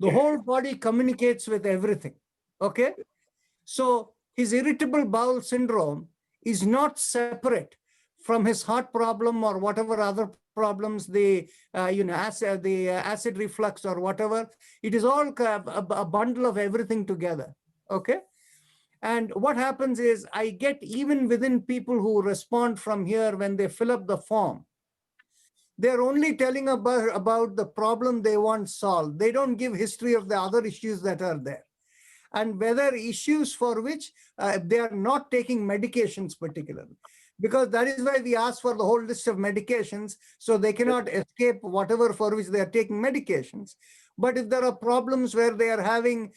The whole body communicates with everything. Okay? So his irritable bowel syndrome is not separate from his heart problem or whatever other problems, the acid reflux or whatever. It is all a bundle of everything together. Okay. And what happens is I get, even within people who respond from here, when they fill up the form, they're only telling about the problem they want solved. They don't give history of the other issues that are there. And whether issues for which they are not taking medications particularly. Because that is why we ask for the whole list of medications, so they cannot escape whatever for which they are taking medications. But if there are problems where they are having,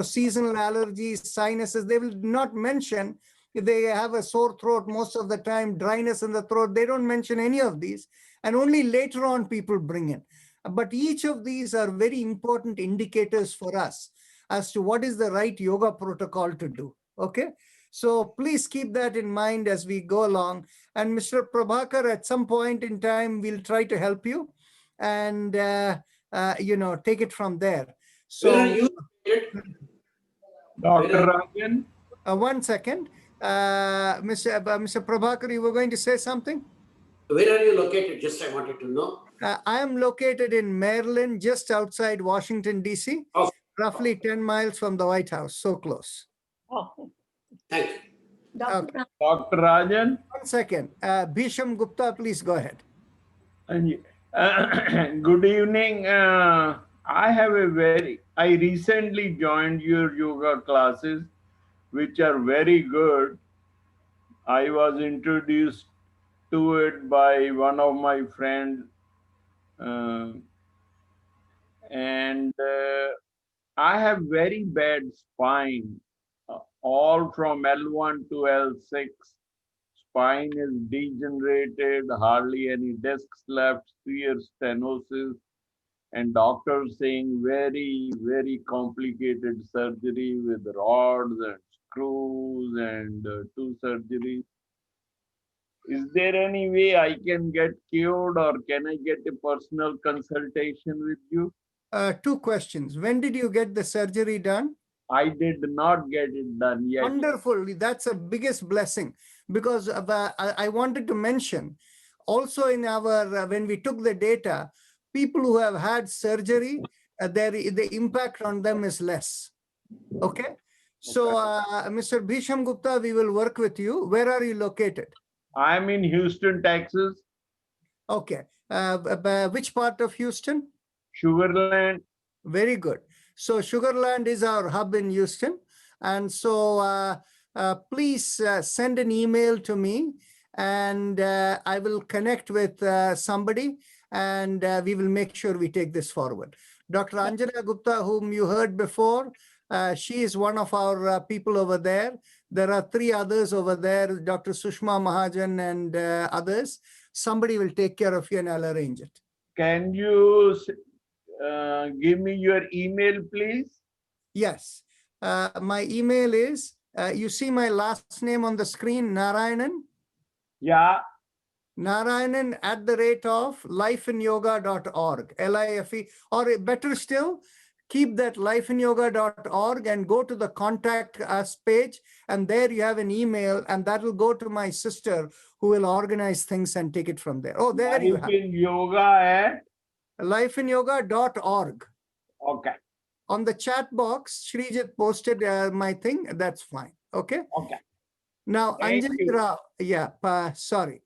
seasonal allergies, sinuses, they will not mention. If they have a sore throat most of the time, dryness in the throat, they don't mention any of these. And only later on people bring in. But each of these are very important indicators for us as to what is the right yoga protocol to do. Okay. So please keep that in mind as we go along. And Mr. Prabhakar, at some point in time, we'll try to help you and, take it from there. So, Where are you located? Dr. Rajan, one second. Mr. Prabhakar, you were going to say something? Where are you located? Just I wanted to know. I am located in Maryland, just outside Washington, D.C., Oh. roughly 10 miles from the White House, so close. Oh, Thank you. Okay. Dr. Rajan, One second. Bhisham Gupta, please go ahead. good evening. I recently joined your yoga classes, which are very good. I was introduced to it by one of my friends, and I have very bad spine, all from L1 to L6. Spine is degenerated, hardly any discs left, severe stenosis, and doctors saying very, very complicated surgery with rods and screws and 2 surgeries. Is there any way I can get cured, or can I get a personal consultation with you? 2 questions. When did you get the surgery done? I did not get it done yet. Wonderful. That's the biggest blessing, because I wanted to mention also in our, when we took the data, people who have had surgery, the impact on them is less. Okay. So, Mr. Bhisham Gupta, we will work with you. Where are you located? I'm in Houston, Texas. Okay. Which part of Houston? Sugarland. Very good. So Sugarland is our hub in Houston. And so please send an email to me, and I will connect with somebody, and we will make sure we take this forward. Dr. Anjana Gupta, whom you heard before, she is one of our people over there. There are 3 others over there, Dr. Sushma Mahajan and others. Somebody will take care of you, and I'll arrange it. Can you give me your email, please? Yes. My email is, you see my last name on the screen, Narayanan? Yeah. Narayanan @lifeinyoga.org, LIFE, or better still, keep that lifeinyoga.org and go to the contact us page, and there you have an email, and that will go to my sister, who will organize things and take it from there. Oh, there you have Yoga at lifeinyoga.org. Okay. On the chat box, Srijit posted my thing. That's fine. Okay. Okay. Now, Thank Anjali you. Rao, sorry.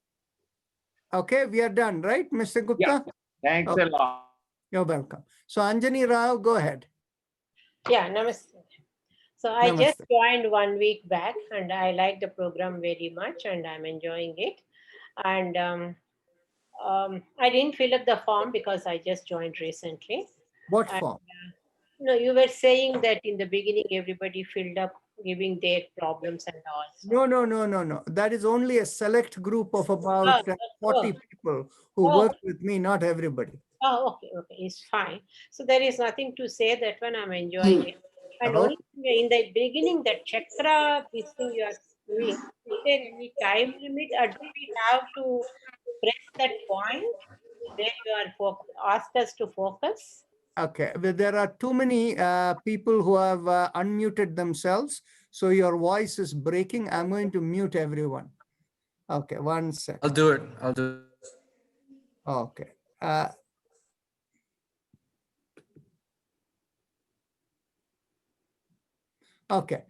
Okay, we are done, right, Mr. Gupta? Thanks Okay. a lot. You're welcome. So, Anjani Rao, go ahead. Yeah, namaste. So I just Namaste. joined 1 week back, and I like the program very much, and I'm enjoying it. And I didn't fill up the form because I just joined recently. What And, form? No, you were saying that in the beginning everybody filled up, giving their problems and all. So- No. That is only a select group of about 40 people who Oh. work with me, not everybody. Oh, okay, it's fine. So there is nothing to say that when I'm enjoying it. And Oh. only in the beginning, that chakra, this thing you are doing, is there any time limit, or do we have to press that point where you are asked us to focus? Okay, well, there are too many people who have unmuted themselves, so your voice is breaking. I'm going to mute everyone. Okay, 1 second. I'll do it. I'll do it. Okay. Okay.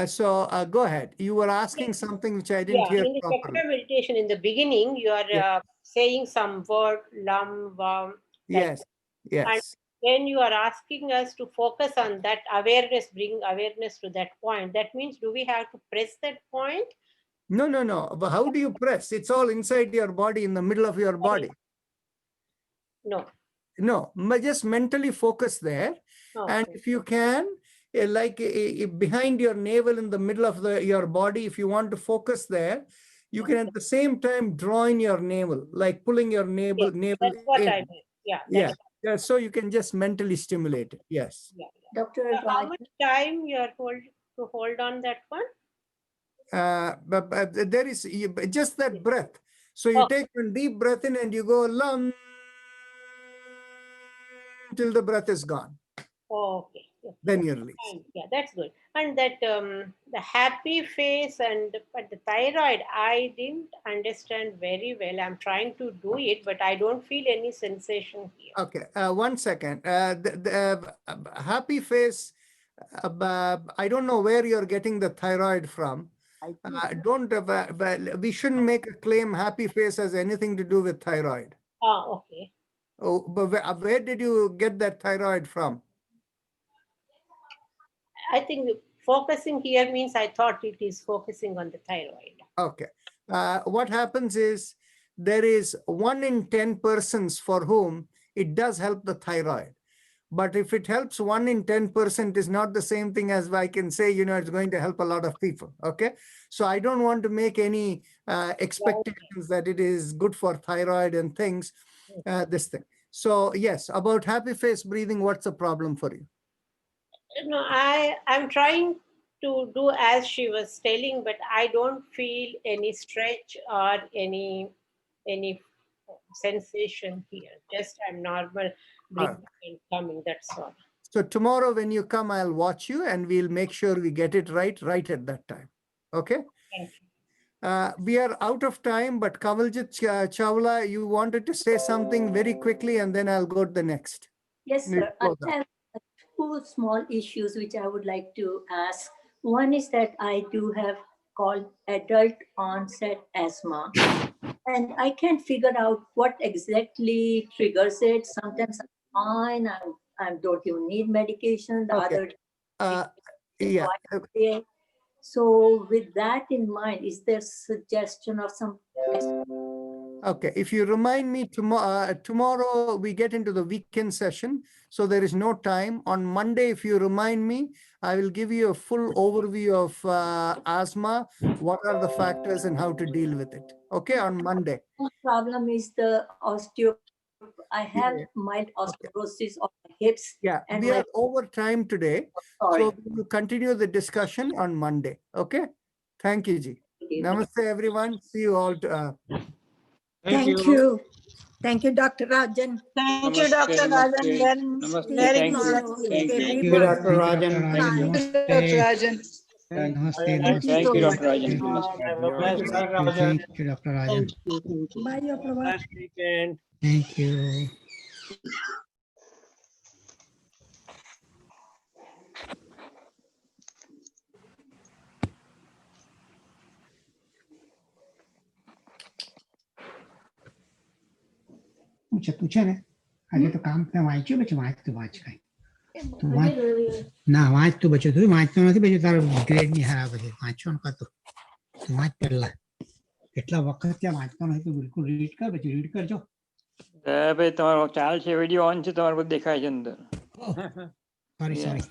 So go ahead. You were asking something which I didn't Yeah, hear in the properly. chakra meditation, in the beginning, you are Yeah. saying some word, lam, vam. Yes. Yes. When you are asking us to focus on that awareness, bring awareness to that point, that means do we have to press that point? No, no, no. But how do you press? It's all inside your body, in the middle of your body. No. No, just mentally focus there. And Okay. if you can, behind your navel in the middle of your body, if you want to focus there, you can at the same time draw in your navel, like pulling your navel. Yes, that's what in. I mean. Yeah. Yeah. Yeah. So you can just mentally stimulate it. Yes. Yeah. Dr. So how Raj, much time you are to hold on that one? But there is just that breath. So you Okay. take one deep breath in and you go lum till the breath is gone. Okay. Yeah. Then you release. Fine. Yeah, that's good. And that the happy face but the thyroid, I didn't understand very well. I'm trying to do it, but I don't feel any sensation here. Okay, 1 second. The happy face, I don't know where you're getting the thyroid from. We shouldn't make a claim happy face has anything to do with thyroid. Ah, okay. Oh, but where did you get that thyroid from? I think focusing here means I thought it is focusing on the thyroid. Okay. What happens is there is 1 in 10 persons for whom it does help the thyroid. But if it helps 1 in 10% is not the same thing as I can say, it's going to help a lot of people. Okay. So I don't want to make any expectations that it is good for thyroid and things, this thing. So yes, about happy face breathing, what's the problem for you? No, I'm trying to do as she was telling, but I don't feel any stretch or any sensation here. Just I'm normal breathing and coming. That's all. So tomorrow when you come, I'll watch you and we'll make sure we get it right at that time. Okay. Thank you. We are out of time, but Kavaljit Chawla, you wanted to say something very quickly and then I'll go to the next. yes, sir. I have 2 small issues which I would like to ask. One is that I do have called adult onset asthma, and I can't figure out what exactly triggers it. Sometimes I'm fine. I don't even need medication. The Okay. other Yeah. day. So with that in mind, is there suggestion of some? Okay, if you remind me tomorrow we get into the weekend session, so there is no time. On Monday, if you remind me, I will give you a full overview of asthma, what are the factors and how to deal with it. Okay, on Monday. The problem is the I have mild osteoporosis of my hips. Yeah, and we are over time today, so we will continue the discussion on Monday. Okay, thank you, Ji. Namaste, everyone. See you all. Thank you. Thank you, Dr. Rajan. Thank you, Dr. Rajan. Very good. Thank you, Dr. Rajan. Thank you, Dr. Rajan. Thank you, Dr. Rajan. Thank you, Dr. Rajan. Bye, Dr. Rajan. Last weekend. Thank you. પૂછે ને આજે તો કામ તમે વાંચ્યું પછી વાંચતું વાંચ કઈ તું વાંચ ના વાંચતું બચ્યું તું વાંચતો નથી પછી તારો ગ્રેડ ની હારા પછી વાંચવાનું કરતો તું વાંચ પહેલા કેટલા વખત ત્યાં વાંચતો નથી તું બિલકુલ રીડ કર પછી રીડ કરજો ભાઈ તમારો ચાલ છે વિડિયો ઓન છે તમારું બધું દેખાય છે અંદર સોરી સોરી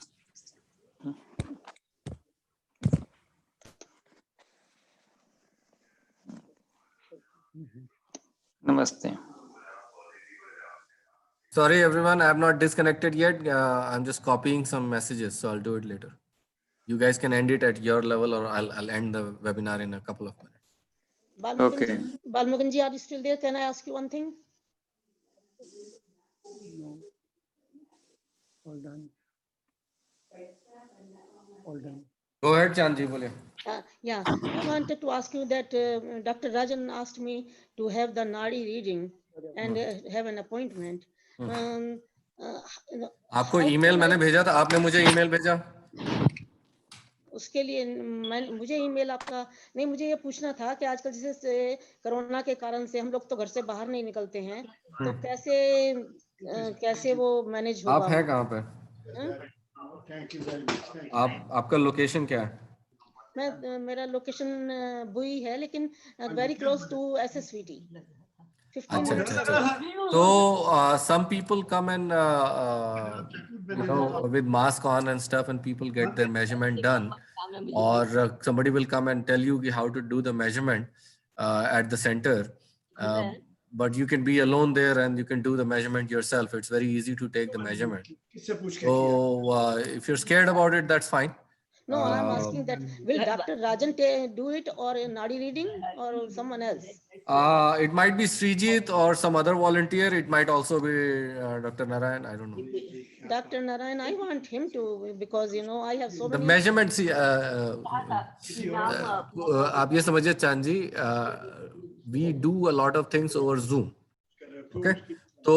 નમસ્તે. Sorry, everyone, I have not disconnected yet. I'm just copying some messages, so I'll do it later. You guys can end it at your level, or I'll end the webinar in a couple of minutes. Okay. Balmugan ji, are you still there? Can I ask you one thing? No. Hold on. Hold on. Go ahead, Chandji, bole. Yeah, I wanted to ask you that Dr. Rajan asked me to have the Nadi reading and have an appointment. आपको how email can I- मैंने भेजा था, आपने मुझे email भेजा? उसके लिए मुझे ईमेल आपका नहीं, मुझे ये पूछना था कि आजकल जैसे कोरोना के कारण से हम लोग तो घर से बाहर नहीं निकलते हैं, तो कैसे वो मैनेज होगा? आप हैं कहाँ पे? आपका लोकेशन क्या है? मेरा लोकेशन बुई है, लेकिन very close to SSVT. 15 minutes away. So some people come and with mask on and stuff, and people get their measurement done, or somebody will come and tell you how to do the measurement at the center. But you can be alone there and you can do the measurement yourself. It's very easy to take the measurement. So if you're scared about it, that's fine. No, I'm asking that will Dr. Rajan do it, or a Nadi reading, or someone else? It might be Srijit or some other volunteer. It might also be Dr. Narayan. I don't know. Dr. Narayan, I want him to, because I have so The many. measurement, see, आप ये समझिए चांद जी, we do a lot of things over Zoom. Okay. So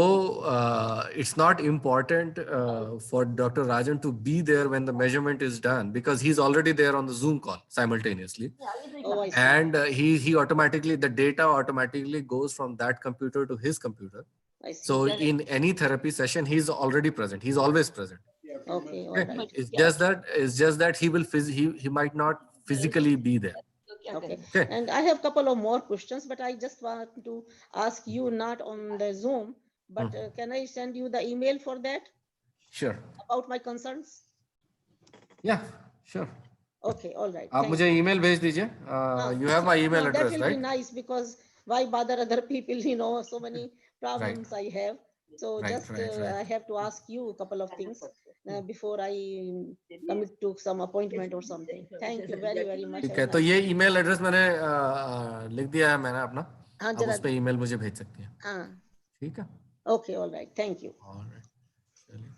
it's not important for Dr. Rajan to be there when the measurement is done, because he's already there on the Zoom call simultaneously. Oh, I see. And he automatically, the data automatically goes from that computer to his computer. I see. So in any therapy session, he's already present. He's always present. Okay, all Okay. right. It's just that he might not physically be there. Okay. Okay. And I have a couple of more questions, but I just want to ask you, not on the Zoom, but can I send you the email for that Sure. about my concerns? Yeah, sure. Okay, all right. आप thank मुझे you. email भेज दीजिए. You have my email That address, will be right? nice, because why bother other people? So many problems I have. So Right, just right. I have to ask you a couple of things before I commit to some appointment or something. Thank you very, very much. ठीक है, तो ये email address मैंने लिख दिया है मैंने अपना. हाँ, आप जरा- उस पे email मुझे भेज सकती हैं. हाँ. ठीक है. Okay, all right. Thank you. All right. चलिए.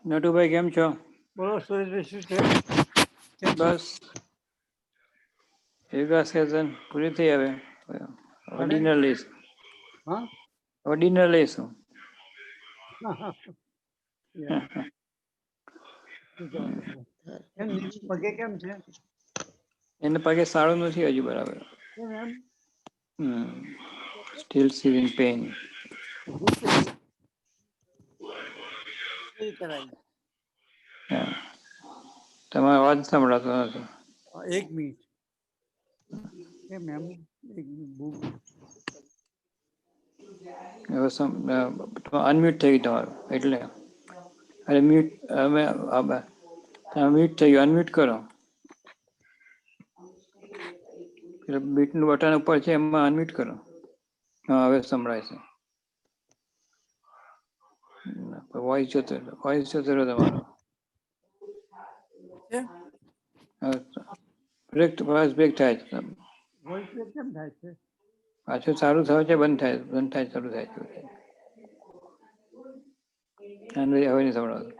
નટુભાઈ કેમ છો? બોલો સુરેશભાઈ, શું છે? બસ યોગા સેશન પૂરી થઈ હવે. હવે ડિનર લઈશું. હા? હવે ડિનર લઈશું. કેમ પગે કેમ છે? એને પગે સારું નથી હજુ બરાબર. કેમ એમ? Steel સીવિંગ pain. કેવી કરાય? તમારો અવાજ સંભળાતો નથી. એક મિનિટ. કેમ એમ? એક મિનિટ. હવે અનમ્યુટ થઈ ગયું તમારું, એટલે અરે મ્યુટ હવે મ્યુટ થઈ ગયું. અનમ્યુટ કરો. બીટનું બટન ઉપર છે, એમાં અનમ્યુટ કરો. હા, હવે સંભળાય છે. વોઇસ જતો રહ્યો તમારો. બ્રેક થાય છે. વોઇસ કેમ થાય છે? પાછું સારું થયું છે, બંધ થાય ચાલુ થાય છે. હવે નહીં સંભળાતું.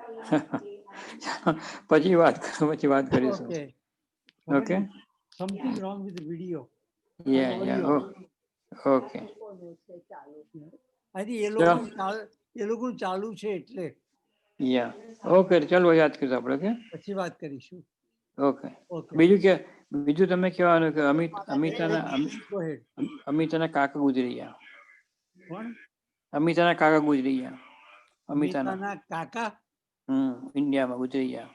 પછી વાત કરીશું. Okay. Something wrong with the video. Yeah. Okay. I think એ લોકોનું ચાલુ છે એટલે. યા ઓકે, ચાલો યાદ કરીશું આપણે. ઓકે, પછી વાત કરીશું. ઓકે. બીજું તમે કહેવાનું કે અમિતાના કાકા ગુજરી ગયા. કોણ? અમિતાના કાકા ગુજરી ગયા. અમિતાના કાકા? ઇન્ડિયામાં ગુજરી ગયા.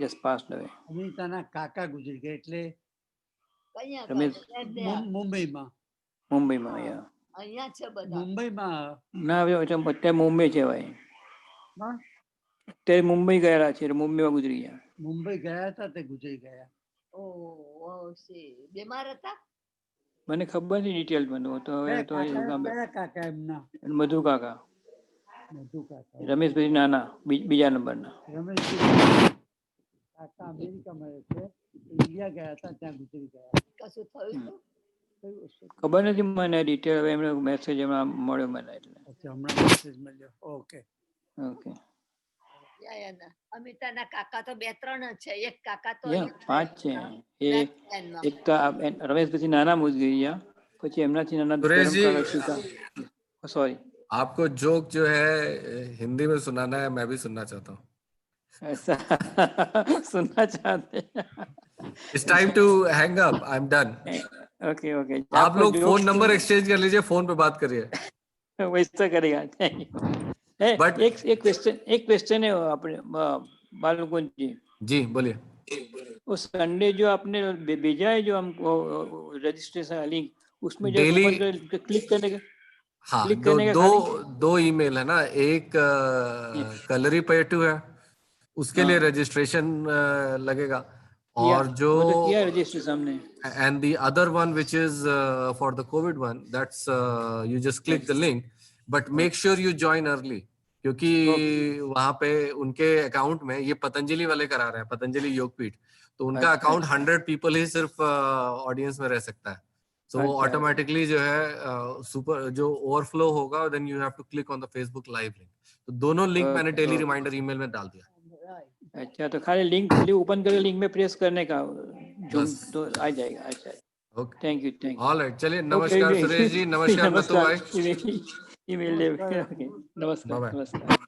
જસ્ટ પાસ્ડ અવે. અમિતાના કાકા ગુજરી ગયા એટલે મુંબઈમાં. યા. અહીંયા છે બધા. મુંબઈમાં ના, અત્યારે મુંબઈ છે ભાઈ. અત્યારે મુંબઈ ગયેલા છે, મુંબઈમાં ગુજરી ગયા. મુંબઈ ગયા હતા તે ગુજરી ગયા. બીમાર હતા? મને ખબર નથી ડિટેલ બધું. તો હવે તો કયા કાકા એમના? મધુ કાકા. મધુ કાકા. રમેશભાઈ નાના, બીજા નંબરના. રમેશભાઈ કાકા અમેરિકા માં રહે છે, ઇન્ડિયા ગયા હતા, ત્યાં ગુજરી ગયા. કશું થયું હતું? ખબર નથી મને ડિટેલ, હવે એમનો મેસેજ હમણાં મળ્યો મને એટલે. અચ્છા, હમણાં મેસેજ મળ્યો. ઓકે. ઓકે. અમિતાના કાકા તો 2-3 જ છે. એક કાકા તો 5 છે. એક રમેશ પછી નાના મુજગી ગયા, પછી એમનાથી નાના सुरेश जी, सॉरी, आपको जोक जो है हिंदी में सुनाना है, मैं भी सुनना चाहता हूँ. ऐसा सुनना चाहते हैं. It's time to hang up. I'm done. Okay okay. आप लोग फोन नंबर एक्सचेंज कर लीजिए, फोन पे बात करिए. वैसा करेगा. Thank you. बट एक क्वेश्चन है अपने बालकुंज जी. जी बोलिए. वो संडे जो आपने भेजा है जो हमको रजिस्ट्रेशन लिंक, उसमें जो डेली क्लिक करने का, हाँ, क्लिक करने का दो ईमेल है ना. एक कलरी पेटू है, उसके लिए रजिस्ट्रेशन लगेगा, और जो किया रजिस्ट्रेशन हमने, and the other one which is for the COVID one, that's you just click the link, but make sure you join early, क्योंकि वहां पे उनके अकाउंट में ये पतंजलि वाले करा रहे हैं, पतंजलि योगपीठ, तो उनका अकाउंट 100 पीपल ही सिर्फ ऑडियंस में रह सकता है. So वो ऑटोमेटिकली जो है सुपर जो ओवरफ्लो होगा, then you have to click on the Facebook live link. तो दोनों लिंक मैंने डेली रिमाइंडर ईमेल में डाल दिया. अच्छा, तो खाली लिंक ओपन करके लिंक में प्रेस करने का जो तो आ जाएगा. अच्छा, ओके, थैंक यू. ऑलराइट, चलिए. नमस्कार सुरेश जी. नमस्कार नथु भाई. ईमेल नमस्कार.